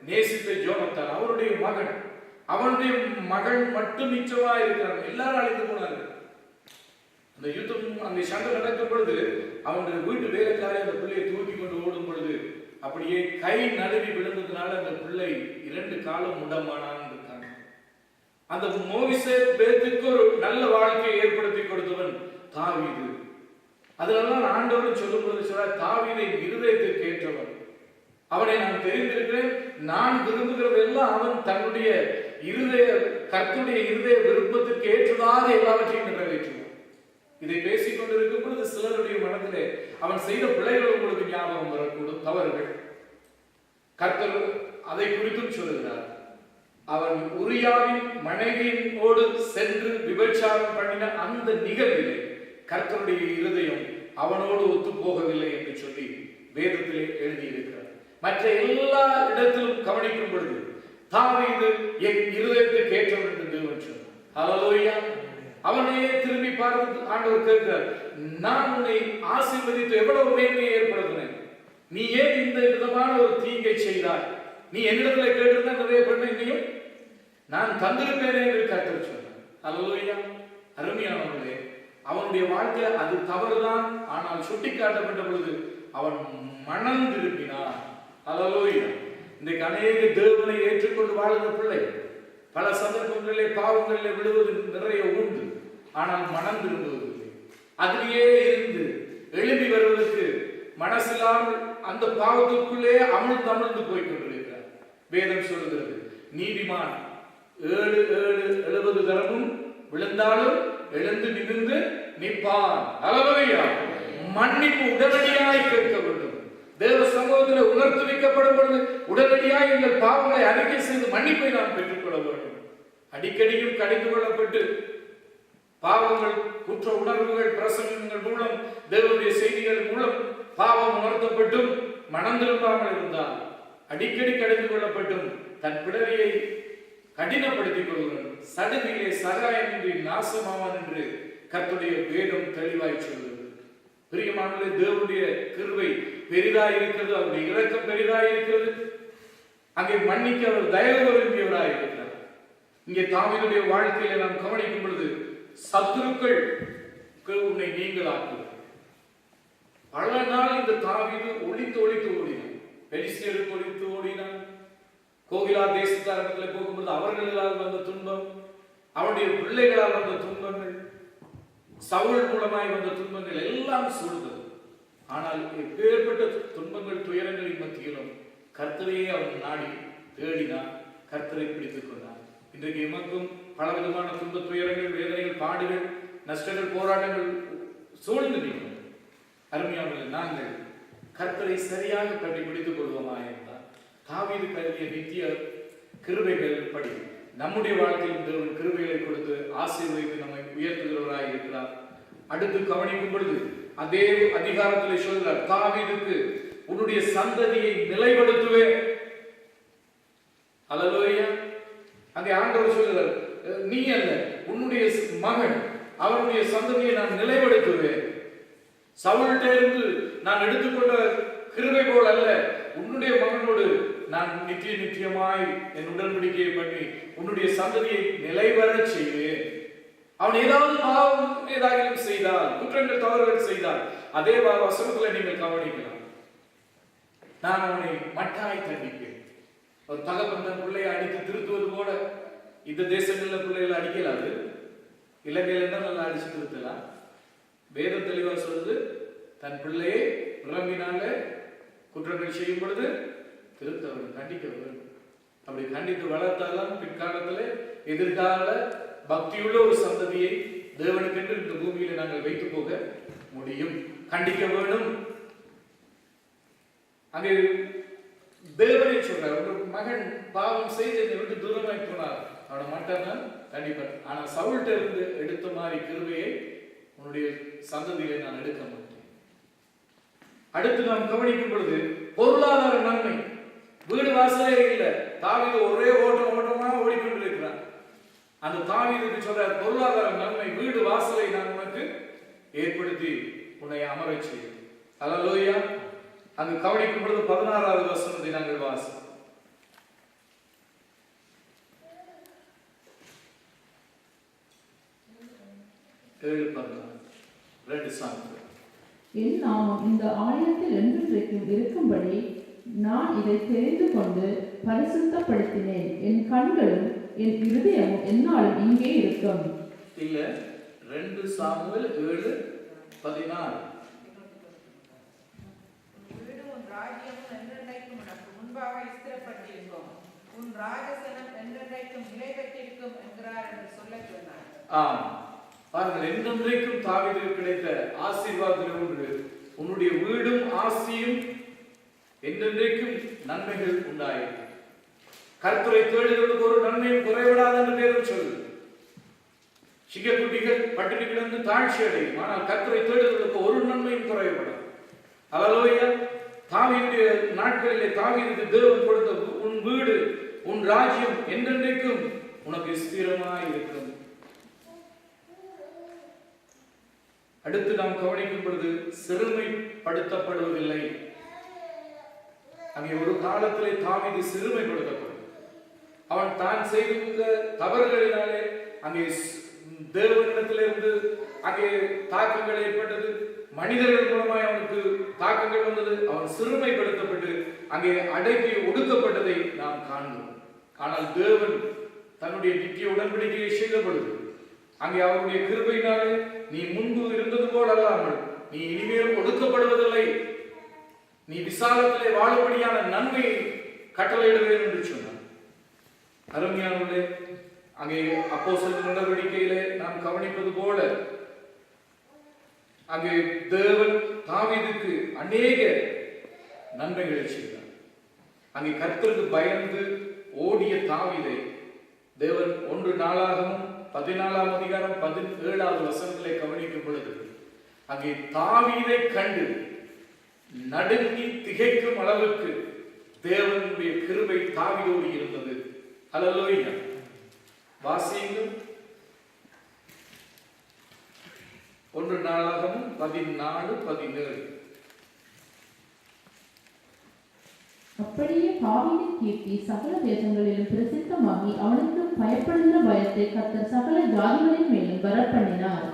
நேசித்த யோனத்தான் அவருடைய மகன், அவனுடைய மகள் மட்டும் மிச்சமா இருக்கிறாங்க. எல்லாரும் அழைத்து போனார்கள். அந்த யுத்தம் அங்கே சண்டை நடக்கும் பொழுது அவனுடைய வீட்டு வேலைக்காரி அந்த பிள்ளையை தூக்கி கொண்டு ஓடும் பொழுது அப்படியே கை நழுவி விழுந்ததுனால அந்த பிள்ளை 2 காலம் முடமானான்னு இருக்காங்க. அந்த மோகிசேபேத்துக்கு ஒரு நல்ல வாழ்க்கையை ஏற்படுத்தி கொடுத்தவன் தாவீது. அதனால ஆண்டவர் சொல்லும் பொழுது சொல்றார், தாவீதை இருதயத்திற்கு ஏற்றவன், அவனை நான் தெரிந்திருக்கிறேன், நான் விரும்புகிறதெல்லாம் அவன் தன்னுடைய இருதய கர்த்தருடைய இருதய விருப்பத்திற்கு ஏற்றதாக எல்லாவற்றையும் நிறைவேற்றுவான். இதை பேசிக் கொண்டிருக்கும் பொழுது சிலருடைய மனதிலே அவன் செய்த பிழைகள் உங்களுக்கு ஞாபகம் வரக்கூடும், தவறுகள். கர்த்தர் அதை குறித்தும் சொல்லுகிறார். அவன் உரியாவின் மனைவியோடு சென்று விபச்சாரம் பண்ணின அந்த நிகழ்விலே கர்த்தருடைய இருதயம் அவனோடு ஒத்து போகவில்லை என்று சொல்லி வேதத்திலே எழுதியிருக்கிறார். மற்ற எல்லா இடத்திலும் கவனிக்கும் பொழுது தாவீது என் இருதயத்துக்கு ஏற்றவன் என்று தேவன் சொன்னார். ஹல்லேலூயா. அவனையே திரும்பி பார்த்து ஆண்டவர் கேட்கிறார், நான் உன்னை ஆசீர்வதித்து எவ்வளவு மேன்மையை ஏற்படுத்தினேன், நீ ஏன் இந்த விதமான ஒரு தீங்கை செய்தாய்? நீ என்னிடத்துல கேட்டிருந்தா நிறைய பெண்ணையும் நான் தந்திருப்பேனே என்று கர்த்தர் சொன்னார். ஹல்லேலூயா. அருமையானவர்களே, அவனுடைய வாழ்க்கை அது தவறுதான். ஆனால் சுட்டி காட்டப்பட்ட பொழுது அவன் மனம் திரும்பினான். ஹல்லேலூயா. இன்றைக்கு அநேக தேவனை ஏற்றுக்கொண்டு வாழ்கிற பிள்ளை பல சந்தர்ப்பங்களிலே பாவங்களிலே விழுவது நிறைய உண்டு. ஆனால் மனம் திரும்புவதில்லை. அதிலேயே இருந்து எழுப்பி வருவதற்கு மனசில்லாமல் அந்த பாவத்திற்குள்ளே அமிழ்ந்து போய் கொண்டிருக்கிறார். வேதம் சொல்லுகிறது, நீதிமான் 70 தரமும் விழுந்தாலும் எழுந்து நிமிர்ந்து நிற்பான். ஹல்லேலூயா. மன்னிப்பு உடனடியாய் கேட்க வேண்டும். தேவ சமூகத்தில் உணர்த்து வைக்கப்படும் பொழுது உடனடியாக எங்கள் பாவங்களை அறிக்கை செய்து மன்னிப்பை நாம் பெற்றுக்கொள்ள வேண்டும். அடிக்கடியும் கடிந்து கொள்ளப்பட்டு பாவங்கள், குற்ற உணர்வுகள், பிரசங்கங்கள் மூலம், தேவனுடைய செய்திகள் மூலம் பாவம் உணர்த்தப்பட்டும் மனம் திரும்பாமல் இருந்தால், அடிக்கடி கடிந்து கொள்ளப்பட்டும் தன் பிடரியை கடினப்படுத்திக் கொள்கிறான், சடுதியிலே சகாயமின்றி நாசமாவான் என்று கர்த்தருடைய வேதம் தெளிவாய் சொல்கிறது. பிரியமானவர்களே, தேவனுடைய கிருபை பெரிதாய் இருக்கிறது, அவருடைய இரக்கம் பெரிதாய் இருக்கிறது. அங்கே மன்னிக்க அவர் தயவு விரும்பியவராய் இருக்கிறார். இங்கே தாவீதுடைய வாழ்க்கையில நாம் கவனிக்கும் பொழுது சத்துருக்கள் உன்னை நீங்களாக்குவார். பல நாள் இந்த தாவீது ஒளித்து ஓடினான். பெலிஸ்தியருக்கு ஒளித்து ஓடினான். கோகிலா தேசத்தாரிடத்தில் போகும்போது அவர்களால் வந்த துன்பம், அவருடைய பிள்ளைகளால் வந்த துன்பங்கள், சவுல் மூலமாய் வந்த துன்பங்கள் எல்லாம் சூழ்ந்தது. ஆனால் எப்பேற்பட்ட துன்பங்கள், துயரங்களின் மத்தியிலும் கர்த்தரையே அவன் நாடி தேடினான், கர்த்தரை பிடித்துக் கொண்டான். இன்றைக்கு எமக்கும் பலவிதமான துன்ப துயரங்கள், வேதனைகள், பாடுகள், நஷ்டங்கள், போராட்டங்கள் சூழ்ந்து நிற்கும். அருமையானவர்களே, நாங்கள் கர்த்தரை சரியாக கட்டி பிடித்துக் கொள்வோமா என்றால் தாவீது கருதிய நித்திய கிருபைகள் படி நம்முடைய வாழ்க்கையில் தேவன் கிருபைகளை கொடுத்து ஆசீர்வதித்து நம்மை உயர்த்துகிறவராய் இருக்கிறார். அடுத்து கவனிக்கும் பொழுது அதே அதிகாரத்திலே சொல்கிறார், தாவீதுக்கு உன்னுடைய சந்ததியை நிலைப்படுத்துவேன். அல்லேலூயா. அங்கே ஆண்டவர் சொல்கிறார், நீ அல்ல, உன்னுடைய மகன், அவருடைய சந்ததியை நான் நிலைப்படுத்துவேன். சவுல்கிட்ட இருந்து நான் எடுத்துக்கொண்ட கிருபை போல் அல்ல, உன்னுடைய மகனோடு நான் நித்தியமாய் என் உடன்படிக்கையை பண்ணி உன்னுடைய சந்ததியை நிலைவரச் செய்வேன். அவன் ஏதாவது பாவம் ஏதாவது செய்தால், குற்றங்கள், தவறுகள் செய்தால், அதே வசனத்துல நீங்கள் கவனிக்கலாம், நான் அவனை மட்டாய் தண்டிப்பேன். ஒரு தகப்பன் தன் பிள்ளையை அடித்து திருத்துவது போல இந்த தேசங்கள்ல பிள்ளைகளை அடிக்கலாது. இலங்கையில இருந்தால் நல்லா அடிச்சு திருத்தலாம். வேதம் தெளிவா சொல்லுது, தன் பிள்ளையை பிறம்பினால குற்றங்கள் செய்யும் பொழுது திருத்த வேண்டும், கண்டிக்க வேண்டும். அப்படி கண்டித்து வளர்த்தாலும் பிற்காலத்துல எதிர்கால பக்தியுள்ள ஒரு சந்ததியை தேவனுக்கென்று இந்த பூமியில நாங்கள் வைத்து போக முடியும். கண்டிக்க வேண்டும். அங்கே தேவனை சொல்றார், ஒரு மகன் பாவம் செய்து என்னை விட்டு தூரமாய் போனார், அவனை மட்டும்தான் கண்டிப்பார். ஆனா சவுல்கிட்ட இருந்து எடுத்த மாதிரி கிருபையை உன்னுடைய சந்ததியிலே நான் எடுக்க மாட்டேன். அடுத்து நாம் கவனிக்கும் பொழுது பொருளாதார நன்மை, வீடு வாசலே இல்லை, தாவீது ஒரே ஓட்டமா ஓடிக்கொண்டிருக்கிறான். அந்த தாவீதுக்கு சொல்ற பொருளாதார நன்மை, வீடு வாசலை நான் உனக்கு ஏற்படுத்தி உன்னை அமரச் செய்யும். அல்லேலூயா. அங்கு கவனிக்கும் பொழுது 16வது வசனத்தை நாங்கள் வாசி. என் நாமம் இந்த ஆலயத்தில் என்றென்றைக்கும் இருக்கும்படி நான் இதை தெரிந்து கொண்டு பரிசுத்தப்படுத்தினேன். என் கண்களும் என் இருதயமும் என்னாலும் இங்கே இருக்கும். இல்ல 2 சாமுவேல் 7:14. உன் ராஜ்யமும் என்றென்றைக்கும் உனக்கு முன்பாக ஸ்திரப்பட்டிருக்கும், உன் ராஜசனம் என்றென்றைக்கும் நிலை பெற்றிருக்கும் என்கிறார் என்று சொல்ல சொன்னார். ஆம், பாருங்கள், என்றென்றைக்கும் தாவீதுக்கு கிடைத்த ஆசீர்வாதத்தில் ஒன்று, உன்னுடைய வீடும் ஆசியும் என்றென்றைக்கும் நன்மைகள் உண்டாயிருக்கு. கர்த்தரை தேடுகிறதுக்கு ஒரு நன்மையும் குறைவிடாது என்று வேதம் சொல்லுது. சிங்கக்குட்டிகள் பட்டினி கிடந்து தாழ்ச்சி அடையும், ஆனால் கர்த்தரை தேடுகிறதுக்கு ஒரு நன்மையும் குறைவிடாது. அல்லேலூயா. தாவீதுடைய நாட்களிலே தாவீதுக்கு தேவன் கொடுத்த உன் வீடு, உன் ராஜ்யம் என்றென்றைக்கும் உனக்கு ஸ்திரமாய் இருக்கும். அடுத்து நாம் கவனிக்கும் பொழுது சிறுமைப்படுத்தப்படுவதில்லை. அங்கே ஒரு காலத்திலே தாவீது சிறுமைப்படுத்தப்படும். அவன் தான் செய்த தவறுகளினாலே அங்கே தேவனிடத்திலிருந்து அங்கே தாக்கங்கள் ஏற்பட்டது, மனிதர்கள் மூலமாய் அவனுக்கு தாக்கங்கள் வந்தது. அவன் சிறுமைப்படுத்தப்பட்டு அங்கே அடக்கி ஒடுக்கப்பட்டதை நாம் காண்கிறோம். ஆனால் தேவன் தன்னுடைய நித்திய உடன்படிக்கையை செய்த பொழுது அங்கே அவருடைய கிருபையினாலே நீ முன்பு இருந்தது போல் அல்லாமல் நீ இனிமேல் ஒடுக்கப்படுவதில்லை, நீ விசாலத்திலே வாழும்படியான நன்மையை கட்டளையிடுவேன் என்று சொன்னார். அருமையானவர்களே, அங்கே அப்போஸ்தலர் நடவடிக்கையிலே நாம் கவனிப்பது போல அங்கே தேவன் தாவீதுக்கு அநேக நன்மைகளை செய்தார். அங்கே கர்த்தருக்கு பயந்து ஓடிய தாவீதை தேவன் 1 நாளாகமும் 14ஆம் அதிகாரம் 17வது வசனங்களை கவனிக்கும் பொழுது அங்கே தாவீதை கண்டு நடுங்கி திகைக்கும் அளவுக்கு தேவனுடைய கிருபை தாவீதோடு இருந்தது. ஹல்லேலூயா. வாசியுங்கள் 1 நாளாகமும் 14:17. அப்படியே தாவீதின் கீர்த்தி சகல தேசங்களிலும் பிரசித்தமாகி அவனுக்கு பயப்படுகிற பயத்தை கர்த்தர் சகல ஜாதிகளின் மேலும் வரப்பண்ணினார்.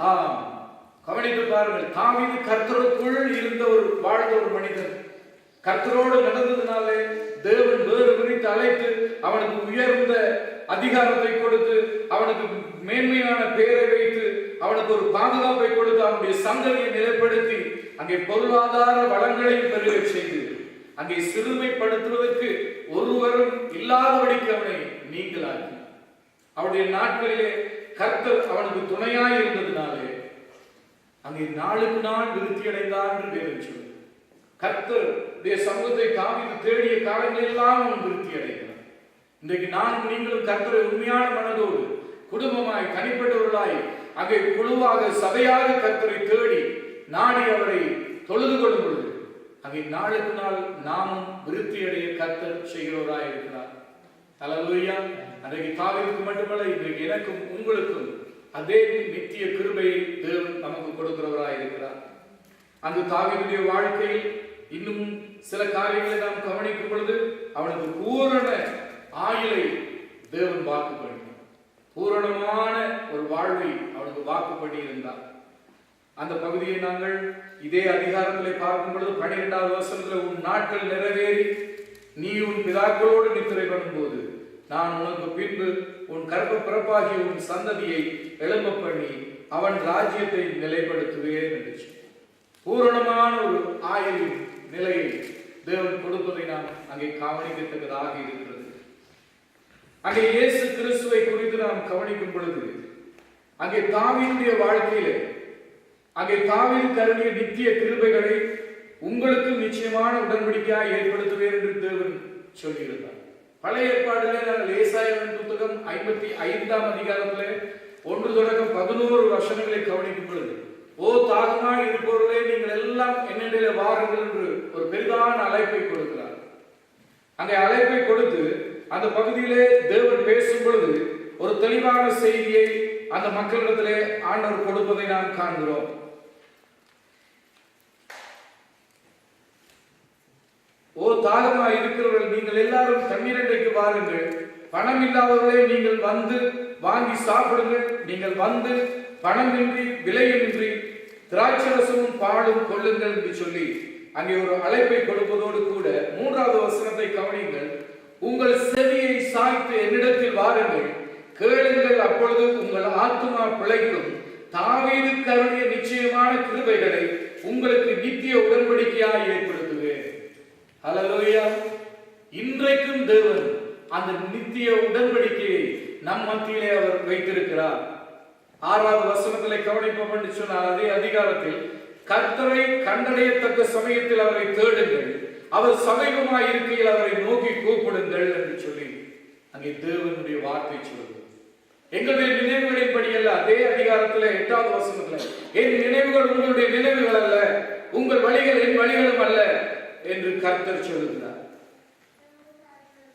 கவனித்து பாருங்கள். தாவீது கர்த்தருக்குள் இருந்த வாழ்ந்த ஒரு மனிதன். கர்த்தரோடு நடந்ததுனாலே தேவன் வேறு விரித்து அழைத்து அவனுக்கு உயர்ந்த அதிகாரத்தை கொடுத்து அவனுக்கு மேன்மையான பெயரை வைத்து அவனுக்கு ஒரு பாதுகாப்பை கொடுத்து அவனுடைய சந்ததியை நிலைப்படுத்தி அங்கே பொருளாதார வளங்களையும் பெருக செய்து அங்கே சிறுமைப்படுத்துவதற்கு ஒருவரும் இல்லாதபடிக்கு அவனை நீங்களாக்கி அவருடைய நாட்களிலே கர்த்தர் அவனுக்கு துணையாய் இருந்ததினாலே அங்கே நாளுக்கு நாள் விருத்தி அடைந்தான் என்று வேதம் சொல்லுது. கர்த்தருடைய சமூகத்தை தாவீது தேடிய காலங்களெல்லாம் அவன் விருத்தி அடைகிறான். இன்றைக்கு நானும் நீங்களும் கர்த்தரை உண்மையான மனதோடு குடும்பமாய் தனிப்பட்டவர்களாய் அங்கே குழுவாக சபையாக கர்த்தரை தேடி நாடி அவரை தொழுது கொள்ளும் பொழுது அங்கே நாளுக்கு நாள் நாமும் விருத்தி அடைய கர்த்தர் செய்கிறவராய் இருக்கிறார். ஹல்லேலூயா. அன்றைக்கு தாவீதுக்கு மட்டுமல்ல, இன்றைக்கு எனக்கும் உங்களுக்கும் அதே நித்திய கிருபையை தேவன் நமக்கு கொடுக்கிறவராய் இருக்கிறார். அந்த தாவீதுடைய வாழ்க்கையில் இன்னும் சில காரியங்களை நாம் கவனிக்கும் பொழுது அவனுக்கு பூரண ஆயுளை தேவன் வாக்கு பண்ணினார். பூரணமான ஒரு வாழ்வை அவனுக்கு வாக்கு பண்ணி இருந்தார். அந்த பகுதியை நாங்கள் இதே அதிகாரத்திலே பார்க்கும் பொழுது 12வது வசனத்தில் உன் நாட்கள் நிறைவேறி நீ உன் பிதாக்களோடு நித்திரை பண்ணும்போது நான் உனக்கு பின்பு உன் கர்ப்ப பிறப்பாகிய உன் சந்ததியை எழும்ப பண்ணி அவன் ராஜ்யத்தை நிலைப்படுத்துவேன் என்று பூரணமான ஒரு ஆயுளின் நிலையை தேவன் கொடுப்பதை நாம் அங்கே கவனிக்கத்தக்கதாக இருக்கிறது. அங்கே இயேசு கிறிஸ்துவை குறித்து நாம் கவனிக்கும் பொழுது அங்கே தாவீதுடைய வாழ்க்கையிலே அங்கே தாவீது கருணிய நித்திய கிருபைகளை உங்களுக்கு நிச்சயமான உடன்படிக்கையாக ஏற்படுத்துவேன் என்று தேவன் சொல்லியிருந்தார். பழைய ஏற்பாட்டிலே நாங்கள் ஏசாயாவின் புத்தகம் 55ஆம் அதிகாரத்திலே 1 தொடக்கம் 11 வசனங்களை கவனிக்கும் பொழுது ஓ தாகமாய் இருப்பவர்களே நீங்கள் எல்லாம் என்னிடையிலே வாருங்கள் என்று ஒரு பெரிதான அழைப்பை கொடுக்கிறார். அங்கே அழைப்பை கொடுத்து அந்த பகுதியிலே தேவன் பேசும் பொழுது ஒரு தெளிவான செய்தியை அந்த மக்களிடத்திலே ஆண்டவர் கொடுப்பதை நாம் காண்கிறோம். ஓ தாகமாய் இருக்கிறவர்கள் நீங்கள் எல்லாரும் தண்ணீரண்டைக்கு வாருங்கள், பணம் இல்லாதவர்களே நீங்கள் வந்து வாங்கி சாப்பிடுங்கள், நீங்கள் வந்து பணமின்றி விலையின்றி திராட்சரசமும் பாலும் கொள்ளுங்கள் என்று சொல்லி அங்கே ஒரு அழைப்பை கொடுப்பதோடு கூட 3வது வசனத்தை கவனியுங்கள். உங்கள் செவியை சாய்த்து என்னிடத்தில் வாருங்கள், கேளுங்கள், அப்பொழுது உங்கள் ஆத்துமா பிழைக்கும். தாவீது கருணிய நிச்சயமான கிருபைகளை உங்களுக்கு நித்திய உடன்படிக்கையாக ஏற்படுத்துவேன். ஹல்லேலூயா. இன்றைக்கும் தேவன் அந்த நித்திய உடன்படிக்கையை நம் மத்தியிலே அவர் வைத்திருக்கிறார். 6வது வசனத்திலே கவனிப்போம் என்று சொன்னால் அதே அதிகாரத்தில் கர்த்தரை கண்டடையத்தக்க சமயத்தில் அவரை தேடுங்கள், அவர் சமீபமாய் இருக்கையில் அவரை நோக்கி கூப்பிடுங்கள் என்று சொல்லி அங்கே தேவனுடைய வார்த்தை சொல்லுது. எங்களுடைய நினைவுகளின்படி அல்ல, அதே அதிகாரத்தில் 8வது வசனத்தில் என் நினைவுகள் உங்களுடைய நினைவுகள் அல்ல, உங்கள் வழிகள் என் வழிகளும் அல்ல என்று கர்த்தர் சொல்லுகிறார்.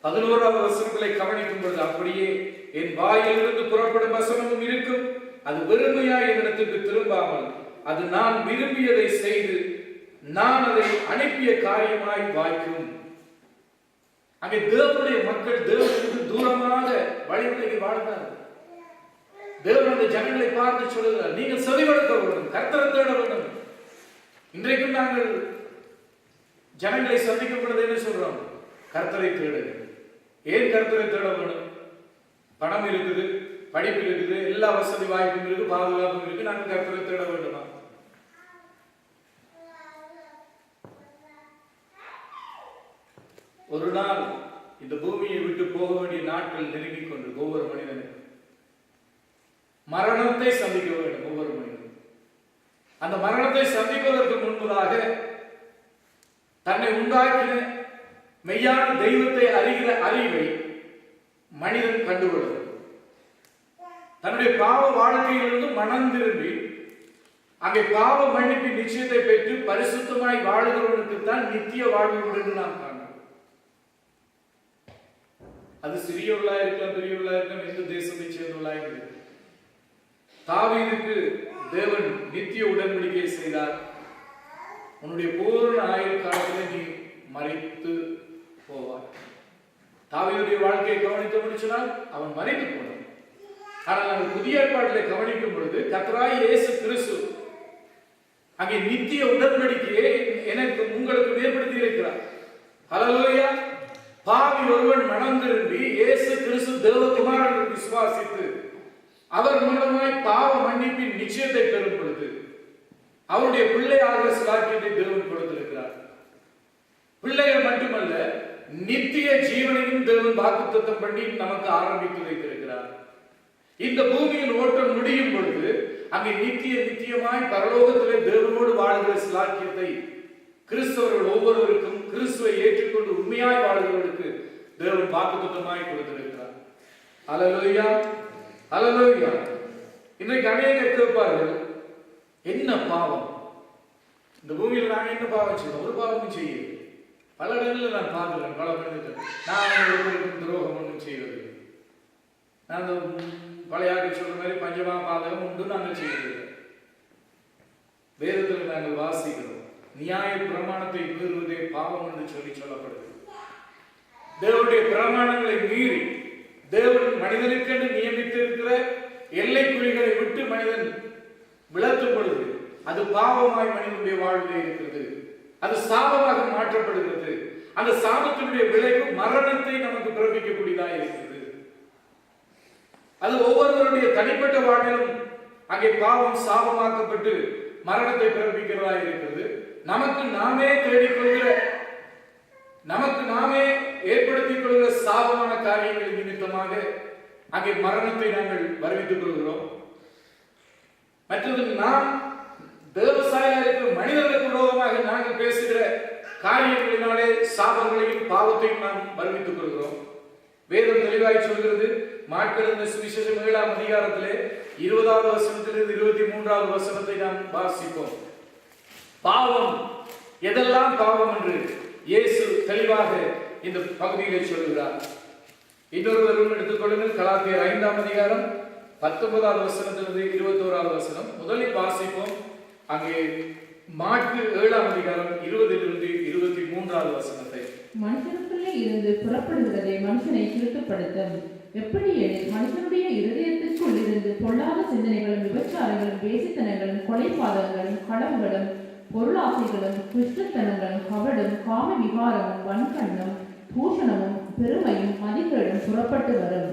11வது வசனங்களை கவனிக்கும் பொழுது அப்படியே என் வாயிலிருந்து புறப்படும் வசனமும் இருக்கும், அது வெறுமையாய் என்னிடத்துக்கு திரும்பாமல் அது நான் விரும்பியதை செய்து நான் அதை அனுப்பிய காரியமாய் வாய்க்கும். அங்கே தேவனுடைய மக்கள் தேவனுக்கு தூரமாக வழிமுறையை வாழ்ந்தார்கள். தேவன் அந்த ஜனங்களை பார்த்து சொல்லுகிறார், நீங்கள் செவிமடுக்க வேண்டும், கர்த்தரை தேட வேண்டும். இன்றைக்கும் நாங்கள் ஜனங்களை சந்திக்கும் பொழுது என்ன சொல்றோம்? கர்த்தரை தேடுங்க. ஏன் கர்த்தரை தேட வேண்டும்? பணம் இருக்குது, படிப்பு இருக்குது, எல்லா வசதி வாய்ப்பும் இருக்கு, பாதுகாப்பும் இருக்கு, நாங்கள் கர்த்தரை தேட வேண்டுமா? ஒரு நாள் இந்த பூமியை விட்டு போக வேண்டிய நாட்கள் நெருங்கிக் கொண்டு ஒவ்வொரு மனிதனும் மரணத்தை சந்திக்க வேண்டும். ஒவ்வொரு மனிதனும் அந்த மரணத்தை சந்திப்பதற்கு முன்பதாக தன்னை உண்டாக்கின மெய்யான தெய்வத்தை அறிகிற அறிவை மனிதன் கண்டுகொள்வது, தன்னுடைய பாவ வாழ்க்கையிலிருந்து மனம் திரும்பி அங்கே பாவ மன்னிப்பின் நிச்சயத்தை பெற்று பரிசுத்தமாய் வாழுகிறவனுக்கு தான் நித்திய வாழ்வு உண்டு என்று நாம் காண்கிறோம். அது சிறியவர்களா இருக்கலாம், பெரியவர்களா இருக்கலாம், எந்த தேசத்தை சேர்ந்தவர்களா இருக்கலாம். தாவீதுக்கு தேவன் நித்திய உடன்படிக்கையை செய்தார். உன்னுடைய பூர்ண ஆயுள் காலத்தில் நீ மரித்து போவார். தாவீதுடைய வாழ்க்கையை கவனித்து முடிச்சினால் அவன் மரித்து போனான். ஆனால் நாங்கள் புதிய ஏற்பாட்டிலே கவனிக்கும் பொழுது கர்த்தராகிய இயேசு கிறிஸ்து அங்கே நித்திய உடன்படிக்கையை எனக்கு உங்களுக்கு ஏற்படுத்தி இருக்கிறார். ஹல்லேலூயா. பாவி ஒருவன் மனம் திரும்பி இயேசு கிறிஸ்து தேவகுமாரனை விசுவாசித்து அவர் மூலமாய் பாவ மன்னிப்பின் நிச்சயத்தை பெறும் பொழுது அவருடைய பிள்ளையாக சிலாக்கியத்தை தேவன் கொடுத்திருக்கிறார். பிள்ளைகள் மட்டுமல்ல, நித்திய ஜீவனையும் தேவன் வாக்குத்தத்தம் பண்ணி நமக்கு ஆரம்பித்து வைத்திருக்கிறார். இந்த பூமியின் ஓட்டம் முடியும் பொழுது அங்கே நித்தியமாய் பரலோகத்திலே தேவனோடு வாழ்கிற சிலாக்கியத்தை கிறிஸ்தவர்கள் ஒவ்வொருவருக்கும் கிறிஸ்துவை ஏற்றுக்கொண்டு உண்மையாய் வாழ்கிறவர்களுக்கு தேவன் வாக்குத்தத்தமாய் கொடுத்திருக்கிறார். ஹல்லேலூயா, ஹல்லேலூயா. இன்றைக்கு அநேகர் கேட்பார்கள், என்ன பாவம் இந்த பூமியில் நாங்கள் என்ன பாவம் செய்யணும்? ஒரு பாவமும் செய்ய பல இடங்களில் நான் பார்க்கிறேன். பல மனிதர்கள் நான் ஒருவருக்கும் துரோகம் ஒன்றும் செய்வது, நான் பழைய சொல்ற மாதிரி பஞ்சமா பாதகம் உண்டு நாங்கள் செய்வது. வேதத்தில் நாங்கள் வாசிக்கிறோம், நியாய பிரமாணத்தை மீறுவதே பாவம் என்று சொல்லப்படுது. தேவனுடைய பிரமாணங்களை மீறி தேவன் மனிதனுக்கென்று நியமித்திருக்கிற எல்லைக்குறிகளை விட்டு மனிதன் விளக்கும் பொழுது அது பாவமாய் மனிதனுடைய வாழ்விலே இருக்கிறது. அது சாபமாக மாற்றப்படுகிறது. அந்த சாபத்தினுடைய விளைவு மரணத்தை நமக்கு பிறப்பிக்கக்கூடியதாக இருக்கிறது. அது ஒவ்வொருவருடைய தனிப்பட்ட வாழ்விலும் அங்கே பாவம் சாபமாக்கப்பட்டு மரணத்தை பிறப்பிக்கிறதா இருக்கிறது. நமக்கு நாமே தேடிக்கொள்கிற, நமக்கு நாமே ஏற்படுத்திக் கொள்கிற சாபமான காரியங்கள் நிமித்தமாக அங்கே மரணத்தை நாங்கள் வருவித்துக் கொள்கிறோம். மற்றது நாம் தேவசாயியாக இருக்கிற மனிதர்களுக்கு விரோதமாக நாங்கள் பேசுகிற காரியங்களினாலே சாபங்களையும் பாவத்தையும் நாம் வருவித்துக் கொள்கிறோம். வேதம் தெளிவாய் சொல்கிறது. மார்க்கெழுந்த சுவிசேஷம் 7ஆம் அதிகாரத்திலே 20வது வசனத்திலிருந்து 23வது வசனத்தை நாம் வாசிப்போம். பாவம் எதெல்லாம் பாவம் என்று இயேசு தெளிவாக இந்த பகுதியிலே சொல்கிறார். இன்னொருவரும் எடுத்துக்கொள்ளுங்கள். கலாத்தியர் 5ஆம் அதிகாரம் 19வது வசனத்திலிருந்து 21வது வசனம் முதலில் வாசிப்போம். அங்கே மாற்கு 7ஆம் அதிகாரம் 20லிருந்து 23வது வசனத்தை. மனுஷனுக்குள்ளே இருந்து புறப்படுகிறதை மனுஷனை திருட்டுப்படுத்தும். எப்படி எனில் மனுஷனுடைய இருதயத்திற்குள் இருந்து பொல்லாத சிந்தனைகளும் விபச்சாரங்களும் வேசித்தனங்களும் கொலைபாதகங்களும் களவுகளும் பொருளாசைகளும் துஷ்டத்தனங்களும் கபடும் காம விகாரமும் வன்கண்ணும் தூஷணமும் பெருமையும் மதிகேடும் புறப்பட்டு வரும்.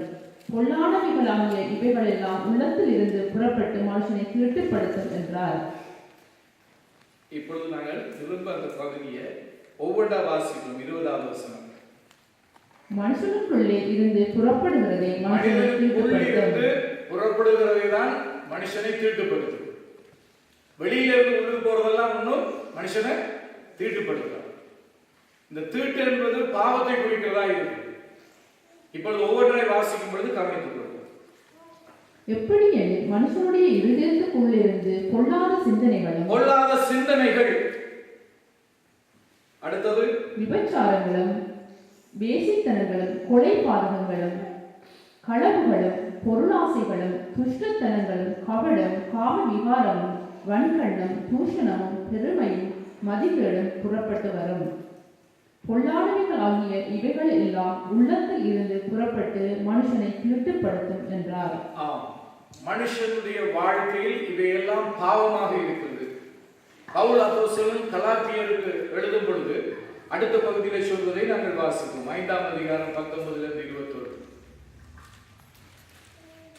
பொல்லாதவைகளாகிய இவைகளெல்லாம் உள்ளத்தில் இருந்து புறப்பட்டு மனுஷனை திருட்டுப்படுத்தும் என்றார். இப்பொழுது நாங்கள் திரும்ப அந்த பகுதியை ஒவ்வொன்றா வாசிக்கிறோம். 20வது வசனம். மனுஷனுக்குள்ளே இருந்து புறப்படுகிறதை மனுஷனை புறப்படுகிறதை தான் மனுஷனை தீட்டுப்படுத்தும். வெளியில இருந்து உள்ளுக்கு போறதெல்லாம் ஒன்றும் மனுஷனை தீட்டுப்படுத்தும். இந்த தீட்டு என்பது பாவத்தை குறிக்கிறதா இருக்கு. இப்பொழுது ஒவ்வொன்றை வாசிக்கும் பொழுது கவனித்துக் கொள்வோம். எப்படி எனில் மனுஷனுடைய இருதயத்துக்குள்ளிருந்து பொல்லாத சிந்தனைகள், அடுத்தது விபச்சாரங்களும் வேசித்தனங்களும் கொலைபாதகங்களும் களவுகளும் பொருளாசைகளும் துஷ்டத்தனங்களும் கபடும் காம விகாரமும் வன்கண்ணும் தூஷணமும் பெருமையும் மதிகேடும் புறப்பட்டு வரும். பொல்லாதவைகளாகிய இவைகள் எல்லாம் உள்ளத்தில் இருந்து புறப்பட்டு மனுஷனை திருட்டுப்படுத்தும் என்றார். மனுஷனுடைய வாழ்க்கையில் இவையெல்லாம் பாவமாக இருக்கிறது. பவுல் அப்போஸ்தலன் கலாத்தியருக்கு எழுதும் பொழுது அடுத்த பகுதியிலே சொல்வதை நாங்கள் வாசிப்போம். 5ஆம் அதிகாரம் 19லிருந்து 21.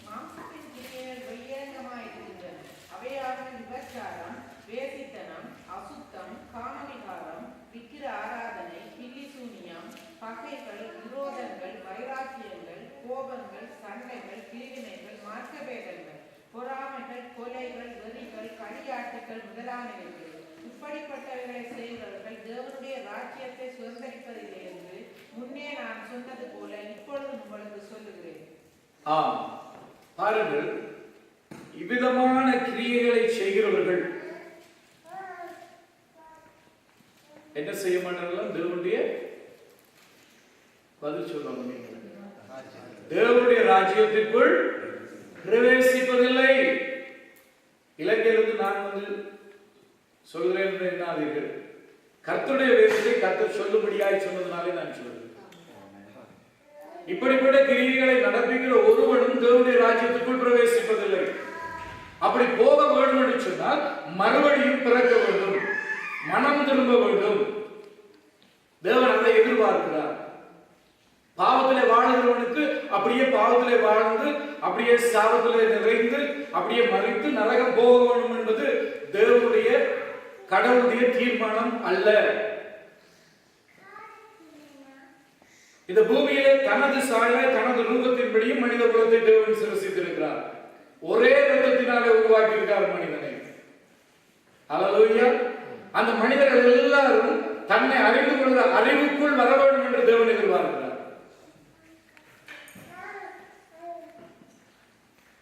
மாம்சத்தின் கிரியைகள் வெளியரங்கமாயிருக்கின்றன. அவையாவது விபச்சாரம், வேசித்தனம், அசுத்தம், காமவிகாரம், விக்கிர ஆராதனை, பில்லிசூனியம், பகைகள், விரோதங்கள், வைராக்கியங்கள், கோபங்கள், சண்டைகள், பிரிவினைகள், மார்க்கபேதங்கள், பொறாமைகள், கொலைகள், வெறிகள், களியாட்டுகள் முதலானவைகள். இப்படிப்பட்டவர்களை செய்கிறவர்கள் தேவனுடைய ராஜ்யத்தை சுதந்திரிப்பதில்லை என்று முன்னே நான் சொன்னது போல இப்பொழுது உங்களுக்கு சொல்லுகிறேன். பாருங்கள், இவ்விதமான கிரியைகளை செய்கிறவர்கள் என்ன செய்ய மாட்டார்கள்? தேவனுடைய பதில் சொல்லுவாங்க, தேவனுடைய ராஜ்யத்திற்குள் பிரவேசிப்பதில்லை. இலங்கையிலிருந்து நான் சொல்கிறேன் என்று எண்ணாதீர்கள். கர்த்தருடைய வேதத்தை கர்த்தர் சொல்லும்படியாய் சொன்னதுனாலே நான் சொல்றேன். இப்படிப்பட்ட கிரியைகளை நடப்புகிற ஒருவனும் தேவனுடைய ராஜ்யத்துக்குள் பிரவேசிப்பதில்லை. அப்படி போக வேண்டும் என்று சொன்னால் மறுபடியும் பிறக்க வேண்டும், மனம் திரும்ப வேண்டும். தேவன் அதை எதிர்பார்க்கிறார். பாவத்திலே வாழுகிறவனுக்கு அப்படியே பாவத்திலே வாழ்ந்து அப்படியே சாபத்திலே நிறைந்து அப்படியே மறித்து நரகம் போக வேண்டும் என்பது தேவனுடைய கடவுளுடைய தீர்மானம் அல்ல. இந்த பூமியிலே தனது சாயலாய் தனது ரூபத்தின்படியும் மனித குலத்தை தேவன் சிருஷ்டித்திருக்கிறார். ஒரே ரத்தத்தினாலே உருவாக்கி இருக்கார் மனிதனை. அல்லேலூயா. அந்த மனிதர்கள் எல்லாரும் தன்னை அறிந்து கொள்கிற அறிவுக்குள் வர வேண்டும் என்று தேவன் எதிர்பார்க்கிறார்.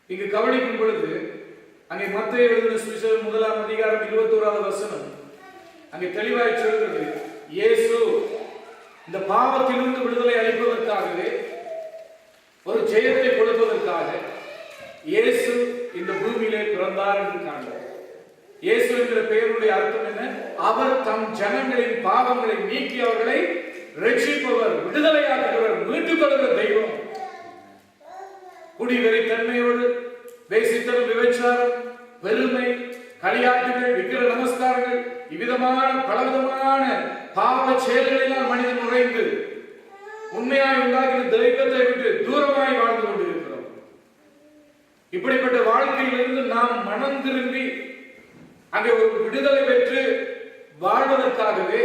இங்கு கவனிக்கும் பொழுது அங்கே மத்தேயு எழுதின சுவிசேஷம் 1ஆம் அதிகாரம் 21வது வசனம் அங்கே தெளிவாய் சொல்கிறது, இயேசு இந்த பாவத்திலிருந்து விடுதலை அளிப்பதற்காகவே, ஒரு ஜெயத்தை கொடுப்பதற்காக இயேசு இந்த பூமியிலே பிறந்தார் என்று காண்கிறோம். இயேசு என்கிற பெயருடைய அர்த்தம் என்ன? அவர் தம் ஜனங்களின் பாவங்களை நீக்கி அவர்களை ரட்சிப்பவர், விடுதலையாக்குகிறவர், மீட்டுக் கொள்கிற தெய்வம். குடிவெறி தன்மையோடு வேசித்தனம், விபச்சாரம், பெருமை, களியாட்டுகள், விக்கிர நமஸ்காரங்கள், இவ்விதமான பலவிதமான பாவ செயல்களினால் மனிதன் நுழைந்து உண்மையாய் உண்டாக்கின தெய்வத்தை விட்டு தூரமாய் வாழ்ந்து கொண்டிருக்கிறோம். இப்படிப்பட்ட வாழ்க்கையிலிருந்து நாம் மனம் திரும்பி அங்கே ஒரு விடுதலை பெற்று வாழ்வதற்காகவே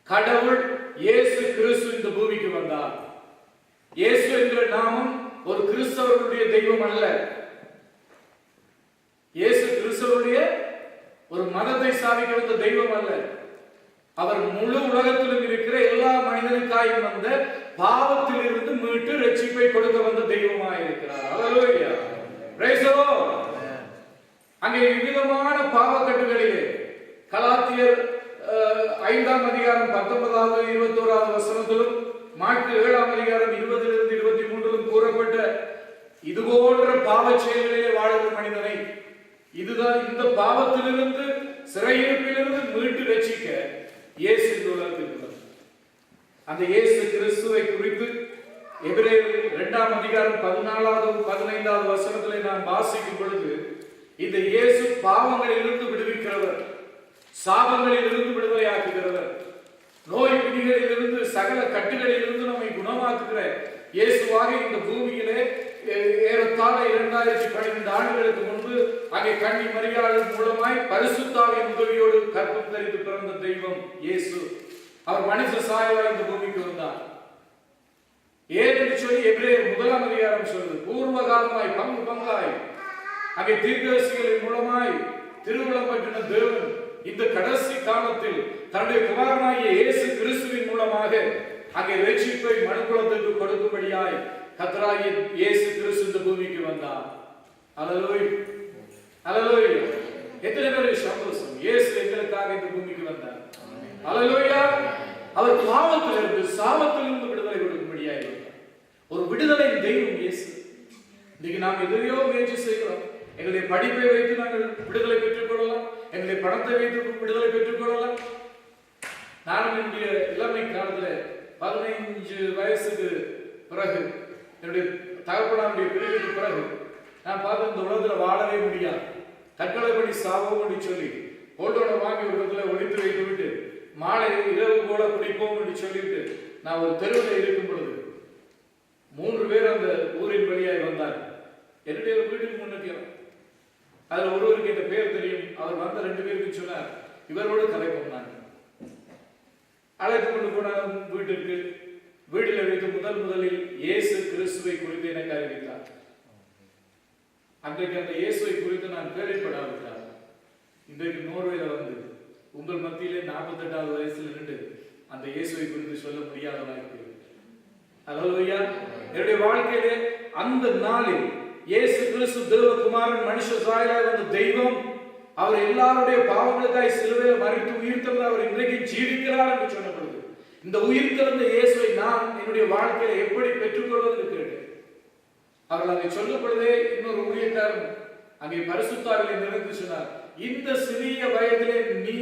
கடவுள் இயேசு கிறிஸ்து இந்த பூமிக்கு வந்தார். இயேசு என்கிற நாமம் ஒரு கிறிஸ்தவருடைய தெய்வம் அல்ல. இயேசு கிறிஸ்தவருடைய ஒரு மதத்தை ஸ்தாபிக்க வந்த தெய்வம் அல்ல. அவர் முழு உலகத்திலும் இருக்கிற எல்லா மனிதனுக்காயும் வந்த பாவத்தில் இருந்து மீட்டு ரட்சிப்பை கொடுக்க வந்த தெய்வமாக இருக்கிறார். அல்லேலூயா. Praise the lord. அங்கே விவிதமான பாவக்கட்டுகளிலே கலாத்தியர் 5ஆம் அதிகாரம் 19வது 21வது வசனத்திலும் மாற்கு 7ஆம் அதிகாரம் 20லிருந்து 23லும் கூறப்பட்ட இது போன்ற பாவ செயல்களிலே வாழுகிற மனிதனை, இதுதான் இந்த பாவத்திலிருந்து சிறையிருப்பிலிருந்து மீட்டு ரட்சிக்க இயேசு இந்த உலகத்திற்கு வந்தார். அந்த இயேசு கிறிஸ்துவை குறித்து எபிரேயர் 2ஆம் அதிகாரம் 14வது 15வது வசனத்திலே நாம் வாசிக்கும் பொழுது, இந்த இயேசு பாவங்களிலிருந்து விடுவிக்கிறவர், சாபங்களிலிருந்து விடுதலையாக்குகிறவர், நோய் பிடிகளிலிருந்து சகல கட்டுகளிலிருந்து நம்மை குணமாக்குகிற இயேசுவாக இந்த பூமியிலே ஏறத்தாழ 2012 ஆண்டுகளுக்கு முன்பு அங்கே கன்னி மரியாள் மூலமாய் பரிசுத்தாவின் உதவியோடு கற்பம் தரித்து பிறந்த தெய்வம் இயேசு. அவர் மனுஷ சாயலாய் இந்த பூமிக்கு வந்தார். ஏன் என்று சொல்லி எபிரேயர் 1ஆம் அதிகாரம் சொல்லுது, பூர்வ காலமாய் பங்கு பங்காய் அங்கே தீர்க்கதரிசிகளின் மூலமாய் திருவுளம் பற்றின தேவன் இந்த கடைசி காலத்தில் தன்னுடைய குமாரனாகிய இயேசு கிறிஸ்துவின் மூலமாக அங்கே ரட்சிப்பை மனுக்குலத்திற்கு கொடுக்கும்படியாய் கர்த்தராகிய இயேசு கிறிஸ்து இந்த பூமிக்கு வந்தார். அல்லேலூயா. அல்லேலூயா. எத்தனை பேர் சந்தோஷம், இயேசு எங்களுக்காக இந்த பூமிக்கு வந்தார். அல்லேலூயா. அவர் பாவத்திலிருந்து சாபத்திலிருந்து விடுதலை கொடுக்கும்படியாய் வந்தார். ஒரு விடுதலை தெய்வம் இயேசு. இன்னைக்கு நாம் எதிரையோ முயற்சி செய்கிறோம். எங்களுடைய படிப்பை வைத்து நாங்கள் விடுதலை பெற்றுக் கொள்ளலாம், எங்களுடைய பணத்தை வைத்து விடுதலை பெற்றுக் கொள்ளலாம். நானும் என்னுடைய இளமை காலத்தில் 15 வயசுக்கு பிறகு, என்னுடைய தகப்பனாருடைய பிரிவுக்கு பிறகு நான் பார்த்து இந்த உலகத்தில் வாழவே முடியாது, தற்கொலை பண்ணி சாவோம் என்று சொல்லி போட்டோட வாங்கி ஒரு இடத்துல ஒழித்து வைத்து விட்டு மாலை இரவு கூட குடிப்போம் என்று சொல்லிட்டு நான் ஒரு தெருவில் இருக்கும் பொழுது 3 பேர் அந்த ஊரின் வழியாய் வந்தார். என்னுடைய வீட்டுக்கு முன்னுக்கு அதுல ஒருவருக்கு இந்த பேர் தெரியும். அவர் வந்த 2 பேருக்கு சொன்னார், இவரோடு கதை பண்ணாங்க. அழைத்து கொண்டு போன வீட்டிற்கு வீட்டில் வைத்து முதலில் இயேசு கிறிஸ்துவை குறித்து எனக்கு அறிவித்தார். அன்றைக்கு அந்த இயேசுவை குறித்து நான் கேள்விப்படாவிட்டார். இன்றைக்கு நோர்வேல வந்து உங்கள் மத்தியிலே 48வது வயசுல நின்று அந்த இயேசுவை குறித்து சொல்ல முடியாத வாய்ப்பு. அல்லேலூயா. என்னுடைய வாழ்க்கையிலே அந்த நாளில் இயேசு கிறிஸ்து தேவகுமாரன் மனுஷ சாயலாய் வந்த தெய்வம், அவர் எல்லாருடைய பாவங்களுக்காய் சிலுவையில் மரித்து உயிர்த்தெழுந்து அவர் இன்றைக்கு ஜீவிக்கிறார் என்று சொல்லப்படுது. இந்த உயிர்த்தெழுந்த இயேசுவை நான் என்னுடைய வாழ்க்கையில எப்படி பெற்றுக்கொள்வது என்று கேட்டேன். அவர்கள் அதை சொல்லும் பொழுதே இன்னொரு ஊழியக்காரன் அங்கே பரிசுத்தாவிலே நிறைந்து சொன்னார், இந்த சிறிய வயதிலே நீ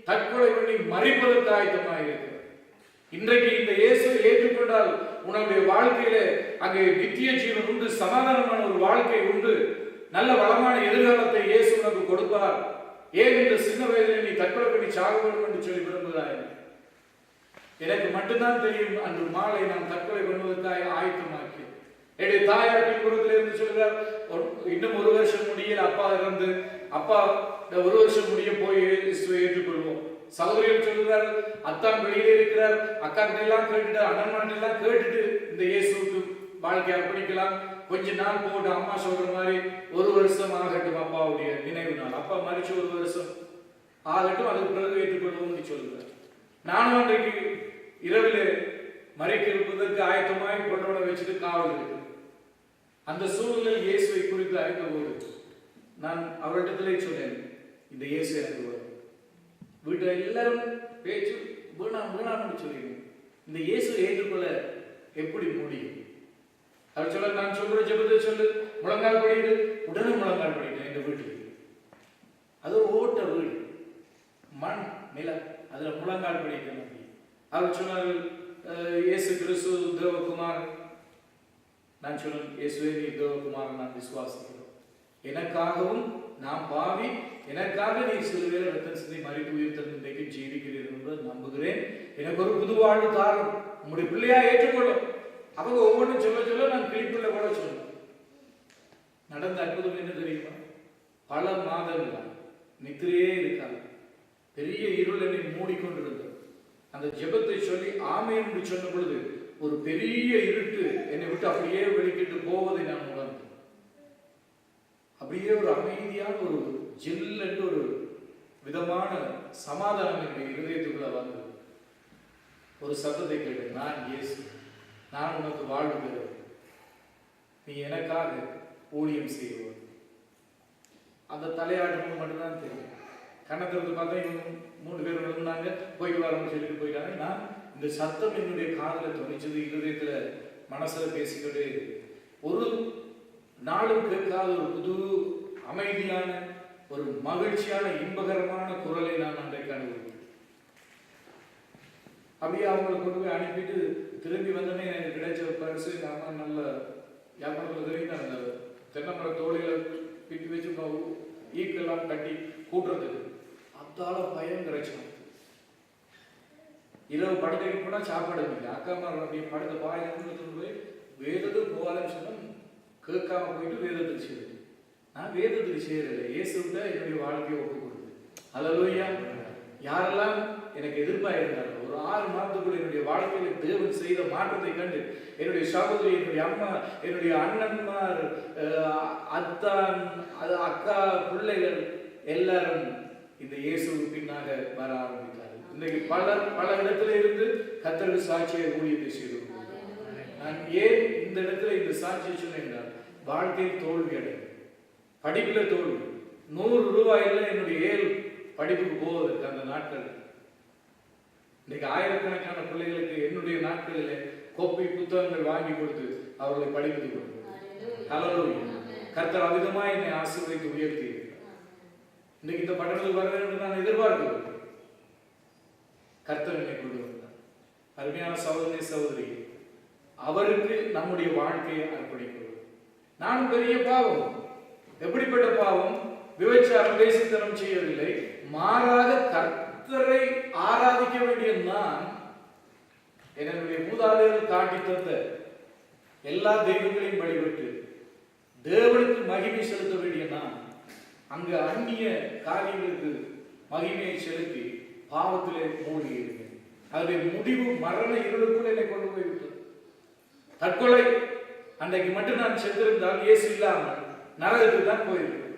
தற்கொலை பண்ணி மறிப்பதற்கு ஆயத்தமாக இருக்கிறார். இன்றைக்கு இந்த இயேசுவை ஏற்றுக்கொண்டால் உன்னுடைய வாழ்க்கையிலே அங்கே நித்திய ஜீவன் உண்டு, சமாதானமான ஒரு வாழ்க்கை உண்டு, நல்ல வளமான எதிர்காலத்தை இயேசு உனக்கு கொடுப்பார். ஏன் இந்த சின்ன வயதிலே நீ தற்கொலை பண்ணி சாக வேண்டும் என்று சொல்லி விரும்புகிறாய்? எனக்கு மட்டும்தான் தெரியும், அன்று மாலை நான் தற்கொலை பண்ணுவதற்காக ஆயத்தமாக்கி என்னுடைய தாயார் பின்புறத்தில் இருந்து சொல்கிறார், இன்னும் 1 வருஷம் முடியல, அப்பா இறந்து, அப்பா 1 வருஷம் முடிய போய் இயேசுவை ஏற்றுக்கொள்வோம். சகோதரிகள் சொல்கிறார், அத்தான் வெளியிலே இருக்கிறார், அக்கா கிட்ட எல்லாம் கேட்டுட்டு, அண்ணன் எல்லாம் கேட்டுட்டு இந்த இயேசுக்கு வாழ்க்கை அர்ப்பணிக்கலாம், கொஞ்ச நாள் போட்டு அம்மா சொல்ற மாதிரி 1 வருஷம் ஆகட்டும் அப்பாவுடைய நினைவு நாள், அப்பா மறிச்சு 1 வருஷம் ஆகட்டும், அதுக்கு பிறகு ஏற்றுக்கொள்வோம் சொல்லுகிறார். நானும் அன்றைக்கு இரவிலே மறிக்கிறதுக்கு ஆயத்தமாய் கொண்டோட வச்சுட்டு காவல் இருக்கு. அந்த சூழ்நிலையில் இயேசுவை குறித்து அறிந்த போது நான் அவரிடத்திலே சொன்னேன், இந்த இயேசு எனக்கு வரும். வீட்டில் எல்லாரும் பேச்சு வீணான்னு சொல்லிடுங்க, இந்த இயேசுவை ஏற்றுக்கொள்ள எப்படி முடியும்? அவர் சொல்ல, நான் சொல்ற ஜெபத்தை சொல்லு, முழங்கால் படிட்டு, உடனே முழங்கால் படிட்டேன். எங்க வீட்டுக்கு அது ஓட்ட வீடு, மண் நிலம், அதுல முழங்கால் படிக்கணும். அவர் சொன்னார்கள், இயேசு கிறிஸ்து தேவகுமார். நான் சொன்னேன், இயேசுவே நீ தேவகுமார், நான் விசுவாசிக்கிறோம். எனக்காகவும் நான் பாவி, எனக்காக நீ சிலுவையில் ரத்தம் சிந்தி மரித்து உயிர்த்தெழுந்து இன்றைக்கு ஜீவிக்கிறீர்கள் என்பதை நம்புகிறேன். எனக்கு ஒரு புது வாழ்வு தாரும், உங்களுடைய பிள்ளையா ஏற்றுக்கொள்ளும். அவங்க ஒவ்வொன்றும் சொல்ல சொல்ல நான் கிளிப்புள்ள கூட சொன்னேன். நடந்த அற்புதம் என்ன தெரியுமா? பல மாதங்கள் நித்திரையே இருக்காங்க, பெரிய இருள் என்னை மூடிக்கொண்டிருந்தது. அந்த ஜெபத்தை சொல்லி ஆமென் என்று சொன்ன பொழுது ஒரு பெரிய இருட்டு என்னை விட்டு அப்படியே வெளிக்கிட்டு போவதை நான் உணர்ந்தேன். அப்படியே ஒரு அமைதியான ஒரு ஜில் என்று ஒரு விதமான சமாதானம் என்னுடைய இருதயத்துக்குள்ள வந்தது. ஒரு சத்தத்தை கேட்டேன், நான் இயேசு, நான் உனக்கு வாழ்வு தருவேன், நீ எனக்காக ஊழியம் செய்வோம். அந்த தலையாட்டு மட்டும்தான் தெரியும். கண்ணத்திற்கு பார்த்தா இவங்க 3 பேர் இருந்தாங்க, போயிட்டு வரணும்னு சொல்லிட்டு போயிட்டாங்க. நான் இந்த சத்தம் என்னுடைய காதில் துணிச்சது, இருதயத்துல மனசுல பேசிக்கிட்டே ஒரு நாளும் கேட்காத ஒரு புது அமைதியான ஒரு மகிழ்ச்சியான இன்பகரமான குரலை நான் அன்றைக்கு அனுபவித்தேன். அப்படியே அவங்களை கொண்டு போய் அனுப்பிட்டு திரும்பி வந்தோடனே எனக்கு கிடைச்ச பரிசு, நான் நல்ல வியாபாரத்தில் தெரியும், அந்த தென்னமர தோழிகளை பிட்டி வச்சு ஈக்கெல்லாம் கட்டி கூட்டுறதுக்கு அத்தால பயம் கிடைச்சோம். இரவு படுக்கைக்கு போனா சாப்பாடு இல்லை, அக்கா மாதிரி அப்படியே படுத்த பாயிலிருந்து போய் வேதத்துக்கு போகாதுன்னு சொன்னா கேட்காம போயிட்டு வேதத்துக்கு சேருது. நான் வேதத்துக்கு சேரலை, இயேசுக்கு தான் என்னுடைய வாழ்க்கையை ஒப்பு கொடுத்து. அல்லேலூயா. யாரெல்லாம் எனக்கு எதிர்ப்பாக இருந்தாலும் ஒரு 6 மாதத்துக்குள்ள என்னுடைய வாழ்க்கையில தேவன் செய்த மாற்றத்தை கண்டு என்னுடைய சகோதரி, என்னுடைய அம்மா, என்னுடைய அண்ணன்மார், அத்தான், அக்கா, பிள்ளைகள் எல்லாரும் இந்த இயேசுக்கு பின்னாக வர ஆரம்பித்தார்கள். இன்னைக்கு பல இடத்துல இருந்து கர்த்தருக்கு சாட்சியை ஊழியத்தை செய்தோம். நான் ஏன் இந்த இடத்துல இந்த சாட்சியை சொன்னேன் என்றால், வாழ்க்கையில் தோல்வி அடையும், படிப்புல தோல்வி, 100 ரூபாயில என்னுடைய 7 படிப்புக்கு போவதற்கு அந்த நாட்கள் இன்னைக்கு ஆயிரக்கணக்கான பிள்ளைகளுக்கு என்னுடைய நாட்களில் கோப்பை புத்தகங்கள் வாங்கி கொடுத்து அவர்களை படிப்பது ஹல்லேலூயா. கர்த்தர் அவிதமா என்னை ஆசீர்வதித்து உயர்த்தி இன்னைக்கு இந்த பட்டணத்துக்கு வர வேண்டும் என்று நான் எதிர்பார்க்கிறேன். கர்த்தர் என்னை கொண்டு வந்தார். அருமையான சகோதரி சகோதரி, அவருக்கு நம்முடைய வாழ்க்கையை அர்ப்பணிக்கிறோம். நான் பெரிய பாவம், எப்படிப்பட்ட பாவம்? விபச்சாரம், வேசித்தனம் செய்யவில்லை, மாறாக கர்த்தரை ஆராதிக்க வேண்டிய நான் என்னுடைய மூதாதையர்கள் காட்டி தந்த எல்லா தெய்வங்களையும் வழிபட்டு தேவனுக்கு மகிமை செலுத்த வேண்டிய நான் அங்கு அந்நிய காரியங்களுக்கு மகிமையை செலுத்தி பாவத்திலே மூழ்கி இருக்கிறேன். அதனுடைய முடிவு மரண இருளுக்குள் என்னை கொண்டு போய்விட்டது. தற்கொலை அன்றைக்கு மட்டும் நான் சென்றிருந்தால் இயேசு இல்லாமல் நரகத்துக்கு தான் போயிருக்கேன்.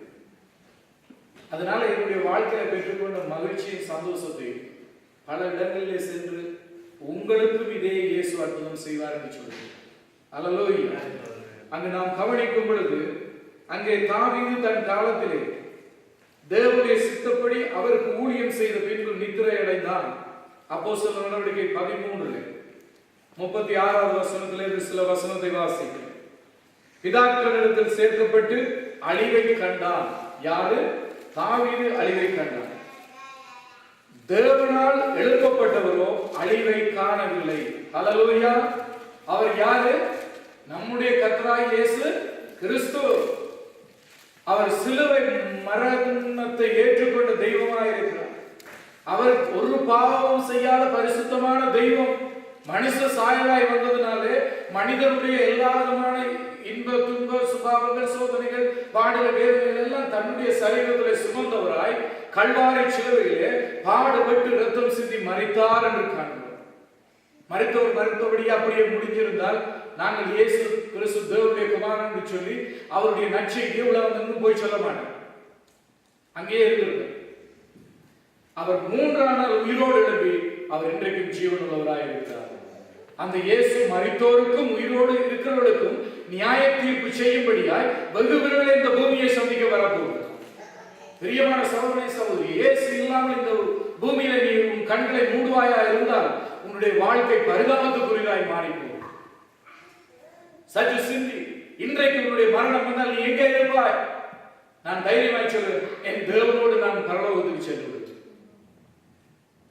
அதனால என்னுடைய வாழ்க்கையில பெற்றுக்கொண்ட மகிழ்ச்சியும் சந்தோஷத்தை பல இடங்களிலே சென்று உங்களுக்கும் இதே இயேசு அற்புதம் செய்வார் என்று சொல்லுங்கள். அல்லேலூயா. அங்கு நாம் கவனிக்கும் பொழுது அங்கே தாவீது தன் காலத்திலே தேவனுடைய சித்தப்படி அவருக்கு ஊழியம் செய்த பின்பு நித்திரை அடைந்தான். அப்போஸ்தலர் நடவடிக்கை 13:36 வசனத்திலே சில வசனத்தை வாசிக்கிறேன். பிதாக்களிடத்தில் சேர்க்கப்பட்டு அழிவை கண்டான். யாரு? தாவீது அழிவை கண்டான். தேவனால் எழுப்பப்பட்டவரோ அழிவை காணவில்லை. அல்லேலூயா. அவர் யாரு? நம்முடைய கர்த்தராகிய இயேசு கிறிஸ்து. அவர் சிலுவை மரணத்தை ஏற்றுக்கொண்ட தெய்வமாக இருக்கிறார். அவர் ஒரு பாவமும் செய்யாத பரிசுத்தமான தெய்வம். மனுஷ சாயலாய் வந்ததுனாலே மனிதனுடைய எல்லா விதமான இன்ப துன்ப சுபாவங்கள் சோதனைகள் பாடுகள் வேதனைகள் எல்லாம் தன்னுடைய சரீரத்திலே சுமந்தவராய் கல்வாரி சிலுவையிலே பாடுபட்டு ரத்தம் சிந்தி மரித்தார் என்று காண்கிறோம். மரித்தவர் மரித்தபடியே அப்படியே முடிஞ்சிருந்தால் நாங்கள் இயேசு கிறிஸ்து தேவனுடைய குமாரன் என்று சொல்லி அவருடைய நற்செய்தியை உலகம் போய் சொல்ல மாட்டோம். அங்கேயே இருக்கிறது. அவர் 3ஆம் நாள் உயிரோடு எழுப்பி அவர் இன்றைக்கும் ஜீவன் உள்ளவராய் இருக்கிறார். அந்த இயேசு மரித்தோருக்கும் உயிரோடு இருக்கிறவர்களுக்கும் நியாய தீர்ப்பு செய்யும்படியாய் வெகு விரைவில் இந்த பூமியை சந்திக்க வரப்போகிறார். பிரியமான சகோதரனே சகோதரி, இயேசு இல்லாமல் இந்த பூமியில நீ உன் கண்களை மூடுவாயா இருந்தால் உன்னுடைய வாழ்க்கை பரிதாபத்துக்குரியதாய் மாறிப்போம். சற்று சிந்தி. இன்றைக்கு உன்னுடைய மரணம் வந்தால் நீ எங்கே இருப்பாய்? நான் தைரியமாய் சொல்லுவேன், என் தேவனோடு நான் பரலோகத்துக்கு சென்று.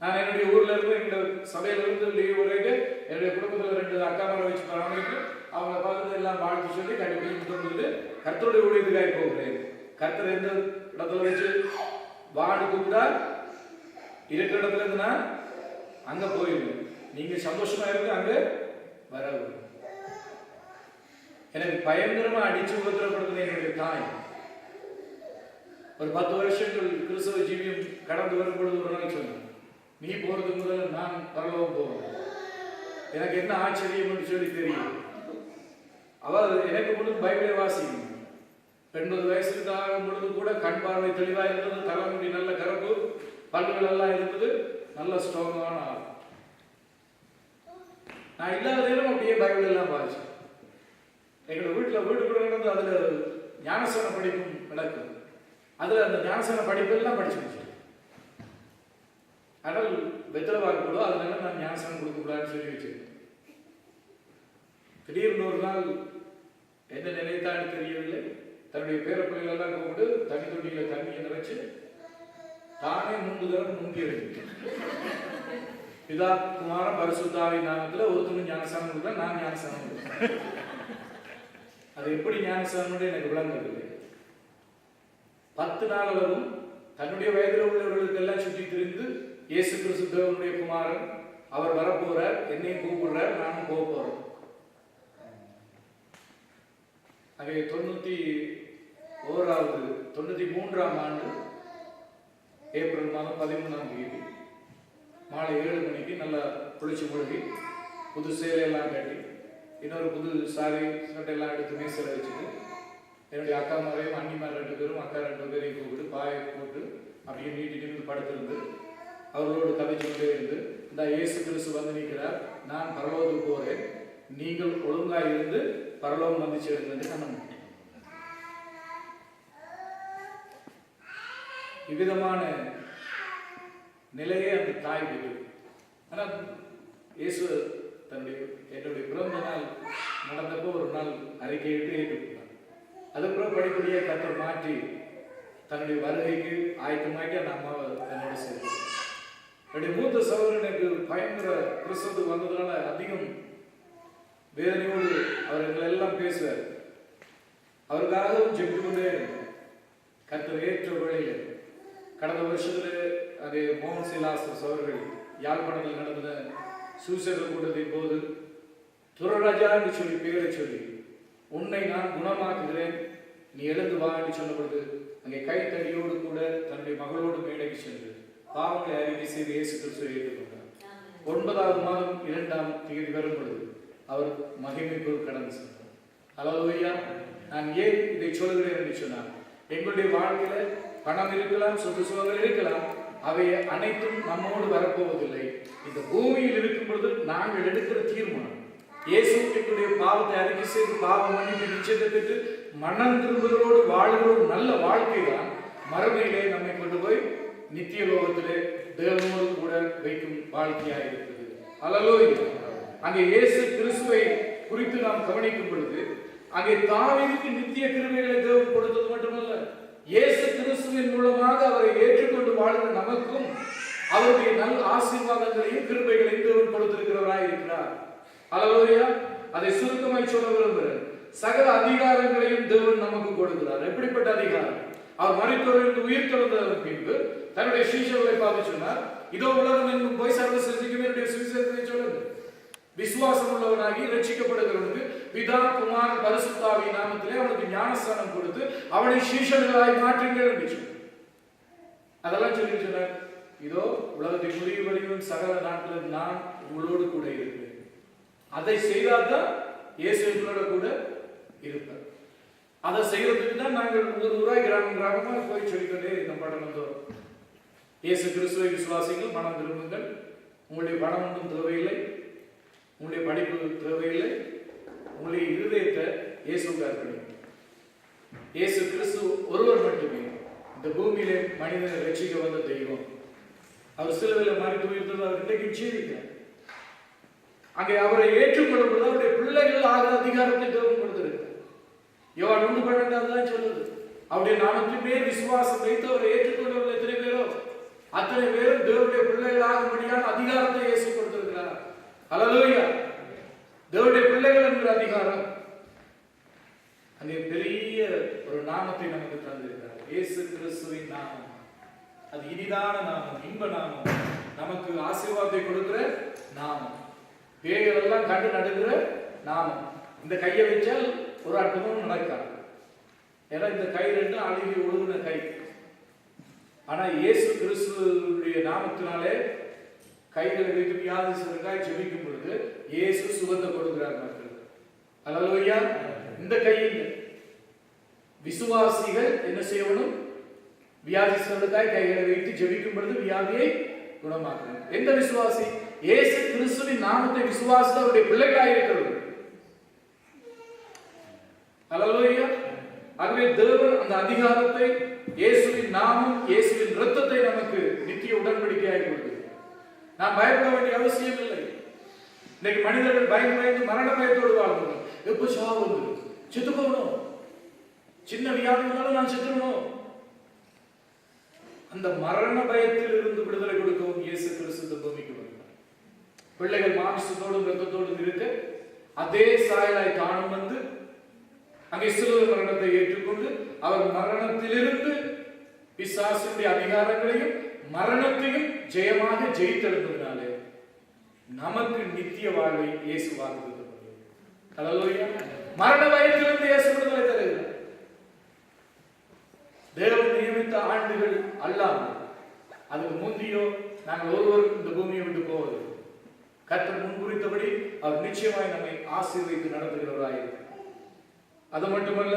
நான் என்னுடைய ஊர்ல இருந்து எங்க சபையில இருந்து லீவ் வரைக்கும் என்னுடைய குடும்பத்துல 2 அக்காமாரை வச்சு பராமரித்து அவங்களை பார்த்து எல்லாம் வாழ்த்து சொல்லி கண்டிப்பாக கர்த்தருடைய ஊழியத்துக்காக போகிறேன். கர்த்தர் எந்த இடத்துல வச்சு வாடு கூப்பிட்டா இருக்கிற இடத்துல இருந்து நான் அங்க போயிடுவேன். நீங்க சந்தோஷமா இருந்து அங்க வர. எனக்கு பயங்கரமா அடிச்சு உபத்திரப்படுத்தின என்னுடைய தாய் ஒரு 10 வருஷங்கள் கிறிஸ்தவ ஜீவியம் கடந்து வரும் பொழுது ஒரு நாள் சொன்னார், நீ போறதுக்கு முதல்ல நான் பரலோகம் போவேன். எனக்கு என்ன ஆச்சரியம் சொல்லி தெரியும். அவர் எனக்கு முழுக்க பைபிளை வாசிக்கணும். 80 வயசுக்கு ஆகும் பொழுது கூட கண் பார்வை தெளிவாக இருந்தது, தலைமுடி நல்ல கரப்பு, பல்லுகள் எல்லாம் இருந்தது, நல்ல ஸ்ட்ராங்கான ஆள். நான் இல்லாத நேரம் அப்படியே பைபிள் எல்லாம் வாசிச்சேன். எங்களோட வீட்டுக்குள்ள நடந்து அதுல ஞானசன படிப்பும் நடக்குது. அதுல அந்த ஞானசன படிப்பெல்லாம் படிச்சு வச்சேன். ஆனால் வெத்தலை பார்க்கக்கூடோ அதனால நான் ஞானசனம் கொடுக்கக்கூடாதுன்னு சொல்லி வச்சிருக்கேன். திடீர்னு ஒரு நாள் என்ன நினைத்தான்னு தெரியவில்லை, தன்னுடைய பேரப்பிள்ளைகள் எல்லாம் கூப்பிட்டு தண்ணி தொட்டியில தண்ணியை நிறைச்சு தானே 3 தடவை முங்கி எடுத்தேன். பிதா குமார பரிசுத்தாவின் நாமத்துல ஒருத்தனும் ஞானசானம் கொடுத்தா நான் ஞானசானம் கொடுத்தேன். அது எப்படி ஞானசானம் எனக்கு விளங்கவில்லை. 10 நாள் அளவும் தன்னுடைய வயதில் உள்ளவர்களுக்கு எல்லாம் சுற்றி திரிந்து இயேசு கிறிஸ்து தேவனுடைய குமாரன், அவர் வரப்போறார், என்னையும் கூப்பிடுறார், நானும் போக போறேன். அங்கே 93ஆம் ஆண்டு ஏப்ரல் மாதம் 13ஆம் தேதி மாலை 7 மணிக்கு நல்லா குளிச்சு முழுகி புது சேலையெல்லாம் கட்டி இன்னொரு புது சாரி சட்டையெல்லாம் எடுத்து மேசையில் வச்சுட்டு என்னுடைய அக்கா மாரையும் அண்ணிமார் 2 பேரும் அக்கா 2 பேரையும் கூப்பிட்டு பாயை போட்டு அப்படியே நீட்டிட்டு படுத்திருந்து அவர்களோடு கதைச்சு கொண்டே இருந்து, இந்த இயேசு கிறிஸ்து வந்து நிற்கிறார், நான் பரலோகத்துக்கு போறேன், நீங்கள் ஒழுங்காய் இருந்து பரலோகம் வந்து சேர்ந்து கண்ணம். இவ்விதமான நிலையே அந்த தாய் வீடு. ஆனால் இயேசு என்னுடைய பிறந்த நாள் நடந்தப்போ ஒரு நாள் அறிக்கையிட்டு ஏற்றுக்கொண்டார். அதுக்கப்புறம் படிப்படியாக கத்தர் மாற்றி தன்னுடைய வருகைக்கு ஆயத்தமாக்கி அந்த அம்மாவை தன்னோட சேர்த்து. என்னுடைய மூத்த சகோதரனுக்கு பயங்கர கிறிஸ்தவத்துக்கு வந்ததுனால அதிகம் வேதனையோடு அவர் எங்களை எல்லாம் பேசுவார். அவருக்காகவும் ஜெபித்து கொண்டே இருந்தார். கர்த்தர் ஏற்ற வழியில் கடந்த வருஷத்துல அதே மோகன் சீலாசஸ் அவர்கள் யாழ்ப்பாணத்தில் நடந்த சூசேர கூட்டத்தின் போது துரராஜா என்று சொல்லி பேரை சொல்லி உன்னை நான் குணமாக்குகிறேன், நீ எழுந்து வா என்று சொன்னபொழுது அங்கே கைத்தடியோடு கூட தன்னுடைய மகளோடு மேடைக்கு சென்று பாவங்களை அறிக்கை செய்து இயேசு கிறிஸ்துவை ஏற்றுக்கொண்டார். 9ஆவது மாதம் 2ஆம் தேதி வரும் பொழுது அவர் மகிமைக்குள் கடந்து சென்றார். அல்லேலூயா. நான் ஏன் இதை சொல்கிறேன் என்று சொன்னார், எங்களுடைய வாழ்க்கையில பணம் இருக்கலாம், சொத்து சுகங்கள் இருக்கலாம், அவை அனைத்தும் நம்மோடு வரப்போவதில்லை. இந்த பூமியில் இருக்கும் பொழுது நாங்கள் எடுக்கிற தீர்மானம், இயேசுடைய பாவத்தை அறிக்கை செய்து பாவ மன்னிப்பு நிச்சயத்தை பெற்று மனம் திரும்புதலோடு வாழ்கிற ஒரு நல்ல வாழ்க்கை தான் மறுமையிலே நம்மை கொண்டு போய் நித்திய லோகத்திலே தேவனோடு கூட வைக்கும் வாழ்க்கையாக இருக்கிறது. அல்லேலூயா. அங்கே இயேசு கிறிஸ்துவை குறித்து நாம் கவனிக்கும் பொழுது அங்கே தாவீதுக்கு நித்திய கிருபைகளை தேவன் கொடுத்தது மட்டுமல்ல, இயேசு கிறிஸ்துவின் மூலமாக அவரை ஏற்றுக்கொண்டு வாழ்கிற நமக்கும் அவருடைய நல்ல ஆசீர்வாதங்களையும் கிருபைகளையும் தேவன் கொடுத்திருக்கிறவராய் இருக்கிறார். அல்லேலூயா. அதை சுருக்கமாய் சொல்ல விரும்புகிறேன். சகல அதிகாரங்களையும் தேவன் நமக்கு கொடுக்கிறார். எப்படிப்பட்ட அதிகாரம்? அவர் மரித்தோரிலிருந்து உயிர் தெழுந்ததற்கு பின்பு தன்னுடைய சீஷர்களை பார்த்து சொன்னார், இதோ உலகம் எங்கும் போய் சர்வ சிருஷ்டிக்கும் என்னுடைய சுவிசேஷத்தை சொல்லுங்கள். விசுவாசம் உள்ளவனாகி ரட்சிக்கப்படுகிறவனுக்கு பிதா குமாரன் பரிசுத்த ஆவியின் நாமத்திலே அவனுக்கு ஞானஸ்நானம் கொடுத்து அவனை சீஷர்களாய் மாற்றுங்கள் என்று சொன்னார். அதெல்லாம் சொல்லி சொன்னார், இதோ உலகத்தின் முடிவு வரையும் சகல நாட்டில் நான் உங்களோடு கூட இருக்கிறேன். அதை செய்தால்தான் இயேசு எங்களோட கூட இருப்பார். அதை செய்யறதுக்கு தான் நாங்கள் ஊராய் கிராமம் கிராமமாக போய் சொல்லிக்கொண்டே இந்த படம் வந்தோம். இயேசு கிறிஸ்துவை விசுவாசிகள், மனம் திரும்புங்கள். உங்களுடைய பணம் ஒன்றும் தேவையில்லை, உங்களுடைய படிப்பு தேவையில்லை, உங்களுடைய இருதயத்தை இயேசுவுக்கு அர்ப்பணிக்கும். இயேசு கிறிஸ்து ஒருவர் மட்டுமே இந்த பூமியிலே மனிதனை ரட்சிக்க வந்த தெய்வம். அவர் சிலுவையில் மரித்து உயிர்த்தது அவர் இன்றைக்கு ஜீவிக்கிறார். அங்கே அவரை ஏற்றுக்கொள்ளும் பொழுது அவருடைய பிள்ளைகள் ஆகிற அதிகாரத்தை தேவன் கொடுத்திருக்கிறார். யோவான் 1:12 தான் சொல்லுது, அவருடைய நாமத்தின் மேல் விசுவாசம் வைத்து அவரை ஏற்றுக்கொண்டவர்கள் எத்தனை பேரோ அத்தனை பேரும் தேவனுடைய பிள்ளைகள் ஆகும்படியான அதிகாரத்தை இயேசு கொடுத்திருக்கிறார். அல்லேலூயா. தேவனுடைய பிள்ளைகள் என்கிற அதிகாரம் அங்கே பெரிய ஒரு நாமத்தை நமக்கு தந்திருக்கிறார். இயேசு கிறிஸ்துவின் நாமம் அது இனிதான நாமம், இன்ப நாமம், நமக்கு ஆசீர்வாதத்தை கொடுக்கிற நாமம், பேய்கள் எல்லாம் கண்டு நடுகிற நாமம். இந்த கையை வச்சால் ஒரு அர்த்தமும் நடக்காது. ஏன்னா இந்த கை ரெண்டு அழுகி ஒழுகுன கை. ஆனா இயேசு கிறிஸ்துடைய நாமத்தினாலே கைகளை வைத்து வியாதிஸ்தருக்காய் ஜெபிக்கும் பொழுது இயேசு சுகத்தை கொடுக்கிறார் மக்கள். அல்லேலூயா. இந்த கையில் விசுவாசிகள் என்ன செய்யணும்? வியாதிஸ்தருக்காய் கைகளை வைத்து ஜெபிக்கும் பொழுது வியாதியை குணமாக்கணும். எந்த விசுவாசி? இயேசு கிறிஸ்துவின் நாமத்தை விசுவாசித்து அவருடைய பிள்ளைகளாக இருக்கிறது. அல்லேலூயா. ஆகவே தேவன் அந்த அதிகாரத்தை, இயேசுவின் நாமம், இயேசுவின் இரத்தத்தை நமக்கு நித்திய உடன்படிக்கையாக கொடுக்கிறது. நாம் பயப்பட வேண்டிய அவசியம் இல்லை. இன்னைக்கு மனிதர்கள் பயந்து மரண பயத்தோடு வாழ்வார்கள். எப்ப சாவு வந்து செத்து போகணும், சின்ன வியாதி இருந்தாலும் நான் செத்துடணும். அந்த மரண பயத்தில் இருந்து விடுதலை கொடுக்கவும் இயேசு கிறிஸ்து பூமிக்கு வந்தார். பிள்ளைகள் மாமிசத்தோடும் இரத்தத்தோடும் இருக்க அதே சாயலாய் தானும் வந்து அங்கே சிலுவை மரணத்தை ஏற்றுக்கொண்டு அவர் மரணத்திலிருந்து பிசாசுடைய அதிகாரங்களையும் மரணத்தையும் ஜெயமாக ஜெயித்தெழுந்ததினாலே நமக்கு நித்திய வாழ்வை இயேசு வாக்குறுதி. அல்லேலூயா. மரண பயத்திலிருந்து இயேசு விடுதலை தருகிறார். தேவன் நியமித்த ஆண்டுகள் அல்லாமல் அதுக்கு முந்தியோ நாங்கள் ஒருவர் இந்த பூமியை விட்டு போவது கர்த்தர் முன்குறித்தபடி அவர் நிச்சயமாய் நம்மை ஆசீர்வதித்து நடத்துகிறவராயிருக்கிறார். அது மட்டுமல்ல,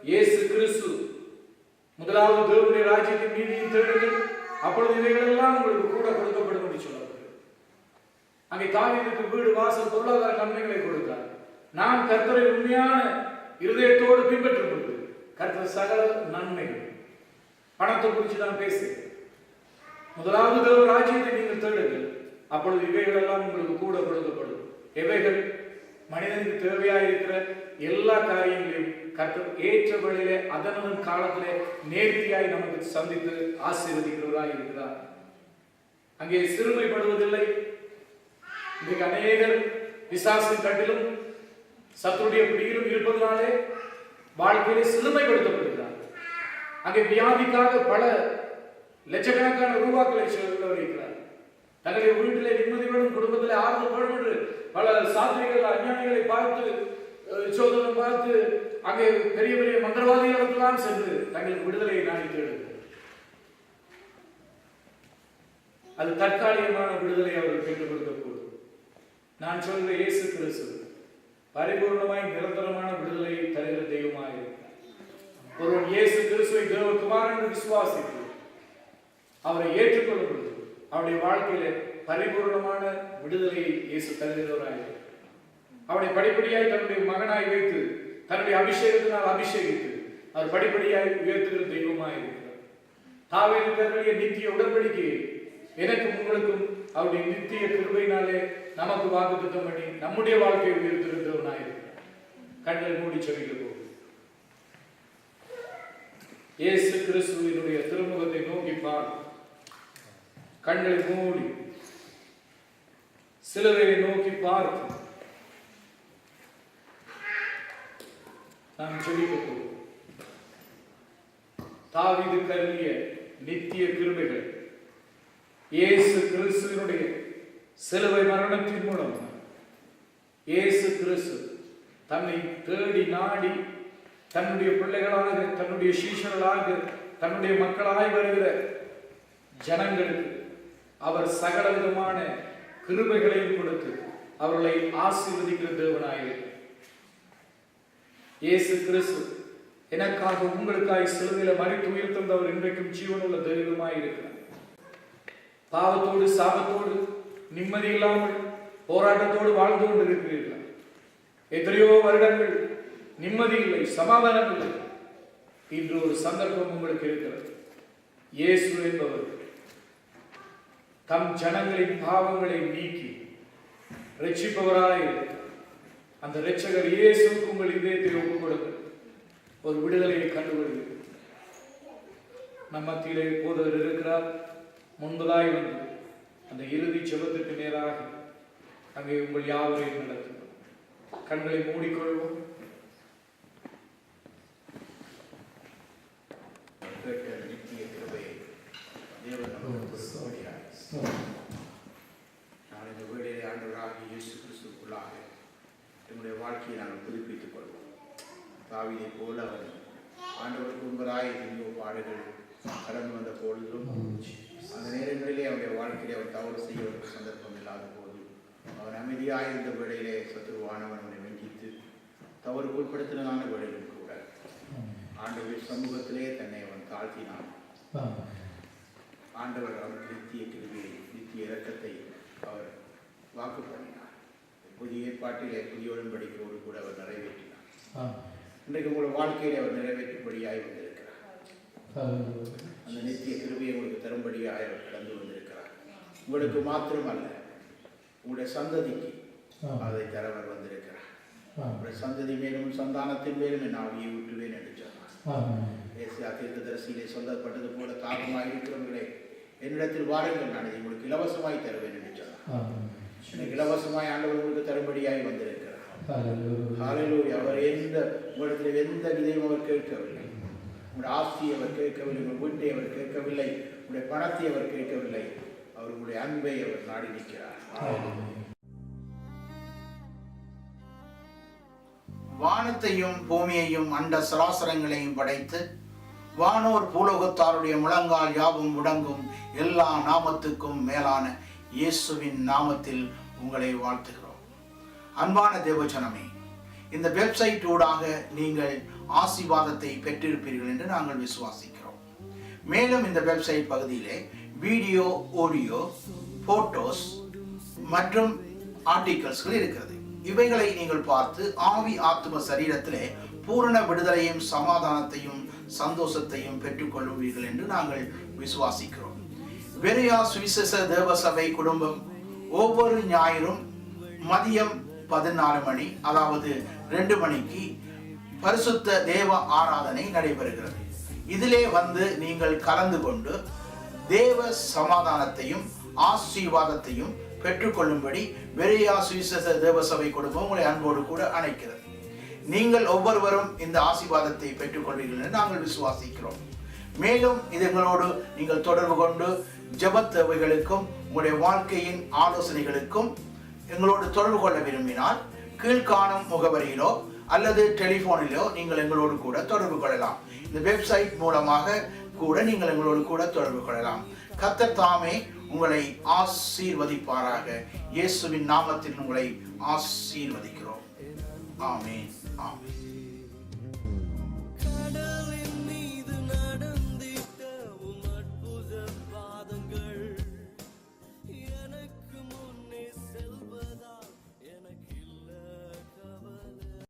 இயேசு கிறிஸ்து முதலாவது தேவனுடைய ராஜ்யத்தின் நீதியின் தேடுங்கள், அப்பொழுது இவைகள் எல்லாம் உங்களுக்கு கூட கொடுக்கப்படும் என்று சொன்னார். அங்கே தாவீதுக்கு வீடு, வாசல், பொருளாதார நன்மைகளை கொடுத்தார். நாம் கர்த்தரை உண்மையான இருதயத்தோடு பின்பற்றும் பொழுது கர்த்தர் சகல நன்மைகள். பணத்தை குறித்து நான் பேசுகிறேன். முதலாவது தேவ ராஜ்யத்தை நீங்கள் தேடுங்கள், அப்பொழுது இவைகள் எல்லாம் உங்களுக்கு கூட கொடுக்கப்படும். எவைகள்? மனிதனுக்கு தேவையாயிருக்கிற எல்லா காரியங்களையும் கர்த்தர் ஏற்ற வழியிலே அதனதன் காலத்திலே நேர்த்தியாய் நமக்கு சந்தித்து ஆசீர்வதிக்கிறவராய் இருக்கிறார். அங்கே சிறுமைப்படுவதில்லை. இன்றைக்கு அநேகர் பிசாசின் கட்டிலும் சத்துருடைய பிடியிலும் இருப்பதனாலே வாழ்க்கையிலே சிறுமைப்படுத்தப்படுகிறார். அங்கே வியாதிக்காக பல லட்சக்கணக்கான ரூபாக்களை செலவழிக்கிறார். தங்களுடைய வீட்டிலே நிம்மதி வேணும், குடும்பத்திலே ஆறுதல் வேணும் என்று பல சாத்திரிகள் அஞ்ஞானிகளை பார்த்து சோதனை பார்த்து அங்கே பெரிய பெரிய மந்திரவாதிகளுக்கெல்லாம் சென்று தங்களுக்கு விடுதலையை நாடி தேடுகிறார். அது தற்காலிகமான விடுதலை அவர்கள் பெற்றுக் கொடுக்கக்கூடும். நான் சொல்கிற இயேசு கிறிஸ்து பரிபூர்ணமாய் நிரந்தரமான விடுதலையை தருகிற தெய்வமாக இருக்கிறார். ஒருவன் இயேசு கிறிஸ்துவை தேவகுமாரன் வருவார் என்று விசுவாசித்து அவரை ஏற்றுக்கொள்ளும் பொழுது அவருடைய வாழ்க்கையில பரிபூர்ணமான விடுதலையை இயேசு தருகிறவராய் அவனை படிப்படியாய் தன்னுடைய மகனாய் வைத்து தன்னுடைய அபிஷேகத்தினால் அபிஷேகித்து அவர் படிப்படியாய் உயர்த்துகிற தெய்வமாய் இருக்கிறார். தாவீதுடைய நித்திய உடன்படிக்கையை எனக்கும் உங்களுக்கும் அவருடைய நித்திய கிருபையினாலே நமக்கு வாக்குத்தத்தம் பண்ணி நம்முடைய வாழ்க்கையை உயர்த்துகின்றவனாய் இருக்கிறார். கண்களை மூடி செவிக்க போகும். இயேசு கிறிஸ்துவினுடைய திருமுகத்தை நோக்கி பார்த்து கண்களை மூடி சிலுவையை நோக்கி பார்த்து நாம் செவிக்க போகும். தாவீது கருளிய நித்திய கிருபைகள் இயேசு கிறிஸ்துவினுடைய சிலுவை மரணத்தின் மூலம் இயேசு கிறிஸ்து தன்னை தேடி நாடி தன்னுடைய பிள்ளைகளாக தன்னுடைய சீஷர்களாக தன்னுடைய மக்களாய் வருகிற ஜனங்களுக்கு அவர் சகல விதமான கிருபைகளையும் கொடுத்து அவர்களை ஆசீர்வதிக்கிற தேவனாய் இயேசு கிறிஸ்து எனக்காக உங்களுக்காய் சிலுவையில மரித்து உயிர் தந்தவர் இன்றைக்கும் ஜீவனுள்ள தெய்வமாய் இருக்கிறார். பாவத்தோடு சாபத்தோடு நிம்மதி இல்லாமல் போராட்டத்தோடு வாழ்ந்து கொண்டிருக்கிறீர்கள். எத்தனையோ வருடங்கள் நிம்மதி இல்லை, சமாதானம் இல்லை. இன்று ஒரு சந்தர்ப்பம் உங்களுக்கு இருக்கிறது. இயேசு என்பவர் தம் ஜனங்களின் பாவங்களை நீக்கி ரட்சிப்பவராய் அந்த இரட்சகர் இயேசுவுக்கு உங்கள் இதயத்தை ஒப்புக் கொடுக்க ஒரு விடுதலையை கண்டுகொள்கிறது. நம் மத்தியிலே போதவர் இருக்கிறார். முன்பதாய் வந்து அந்த இறுதி ஜெபத்திற்கு நேராக அங்கே உங்கள் யாவரையும் நடத்தும். கண்களை மூடிக்கொள்வோம். நான் இந்த வீடிலே ஆண்டவராகிய இயேசு கிறிஸ்துவுக்குள்ளாக என்னுடைய வாழ்க்கையை நாங்கள் புதுப்பித்துக் கொள்வோம். தாவீதை போல அவர் ஆண்டவருக்கு உண்பதாய் எத்தனையோ பாடுகள் கடந்து வந்த பொழுதும் அந்த நேரங்களிலே அவருடைய வாழ்க்கையிலே அவர் தவறு செய்ய ஒரு சந்தர்ப்பம் இல்லாத போது அவன் அமைதியாக இருந்த வேளையிலே சத்துருவானவன் அவனை வெஞ்சித்து தவறு உட்படுத்தினதான வேளையிலும் கூட ஆண்டவர் சமூகத்திலே தன்னை அவன் தாழ்த்தினான். ஆண்டவர் அவர் நித்திய கிருபையை நித்திய இரக்கத்தை அவர் வாக்கு பண்ணினார். புதிய ஏற்பாட்டிலே புதிய உடன்படிக்கையோடு கூட அவர் நிறைவேற்றினார். இன்றைக்கு உங்கள் வாழ்க்கையிலே அவர் நிறைவேற்றும்படியாய் வந்திருக்கிறார். அந்த நித்திய கிருபையை உங்களுக்கு தரும்படியாக அவர் கடந்து வந்திருக்கிறார். உங்களுக்கு மாத்திரமல்ல, உங்களுடைய சந்ததிக்கு அதை தரவர் வந்திருக்கிறார். உங்களுடைய சந்ததி மேலும் சந்தானத்தின் மேலும் என் ஆவியை ஊற்றுவேன் என்று சொன்னார். ஏசியா தீர்க்கதரிசியிலே சொல்லப்பட்டது போல தாகமாய் இருக்கிறவர்களே என்னிடத்தில் வாருங்கள், நான் இதை உங்களுக்கு இலவசமாய் தருவேன் என்று சொன்னார். எனக்கு இலவசமாய் ஆண்டவர் உங்களுக்கு தரும்படியாய் வந்திருக்கிறார். ஹல்லேலூயா. அவர் உங்களிடத்தில் எந்த விதையும் அவர் கேட்கவில்லை. உங்களுடைய ஆஸ்தியை அவர் கேட்கவில்லை, உங்கள் வீட்டை அவர் கேட்கவில்லை, உங்களுடைய பணத்தை அவர் கேட்கவில்லை. அவர் உங்களுடைய அன்பை அவர் நாடி நிற்கிறார். வானத்தையும் பூமியையும் அண்ட சராசரங்களையும் படைத்து வானோர் பூலோகத்தாருடைய முழங்கால் யாவும் முடங்கும் எல்லா நாமத்துக்கும் மேலான இயேசுவின் நாமத்தில் உங்களை வாழ்த்துகிறோம். அன்பான தேவஜனமே, இந்த வெப்சைட் ஊடாக நீங்கள் ஆசீர்வாதத்தை பெற்றிருப்பீர்கள் என்று நாங்கள் விசுவாசிக்கிறோம். மேலும் இந்த வெப்சைட் பகுதியிலே வீடியோ, ஆடியோ, போட்டோஸ் மற்றும் ஆர்டிகல்ஸ்கள் இருக்கிறது. இவைகளை நீங்கள் பார்த்து ஆவி ஆத்தும சரீரத்திலே பூரண விடுதலையும் சமாதானத்தையும் சந்தோஷத்தையும் பெற்றுக்கொள்வீர்கள் என்று நாங்கள் விசுவாசிக்கிறோம். பெரியா சுவிசேஷ தேவ சபை குடும்பம் ஒவ்வொரு ஞாயிறும் மதியம் 14 மணி, அதாவது 2 மணிக்கு பரிசுத்த தேவ ஆராதனை நடைபெறுகிறது. இதிலே வந்து நீங்கள் கலந்து கொண்டு தேவ சமாதானத்தையும் ஆசீர்வாதத்தையும் பெற்றுக்கொள்ளும்படி பெரியா சுவிசேஷ தேவ சபை குடும்பம் உங்களை அன்போடு கூட அழைக்கிறது. நீங்கள் ஒவ்வொருவரும் இந்த ஆசீர்வாதத்தை பெற்றுக்கொள்வீர்கள் என்று நாங்கள் விசுவாசிக்கிறோம். மேலும் இதங்களோடு நீங்கள் தொடர்பு கொண்டு ஜெப தேவைகளுக்கும் உங்களுடைய வாழ்க்கையின் ஆலோசனைகளுக்கும் எங்களோடு தொடர்பு கொள்ள விரும்பினால் கீழ்காணும் முகவரியிலோ அல்லது டெலிபோனிலோ நீங்கள் எங்களோடு கூட தொடர்பு கொள்ளலாம். இந்த வெப்சைட் மூலமாக கூட நீங்கள் எங்களோடு கூட தொடர்பு கொள்ளலாம். கர்த்தர் தாமே உங்களை ஆசீர்வதிப்பாராக. இயேசுவின் நாமத்தில் உங்களை ஆசீர்வதிக்கிறோம். ஆமென். ஆமென்.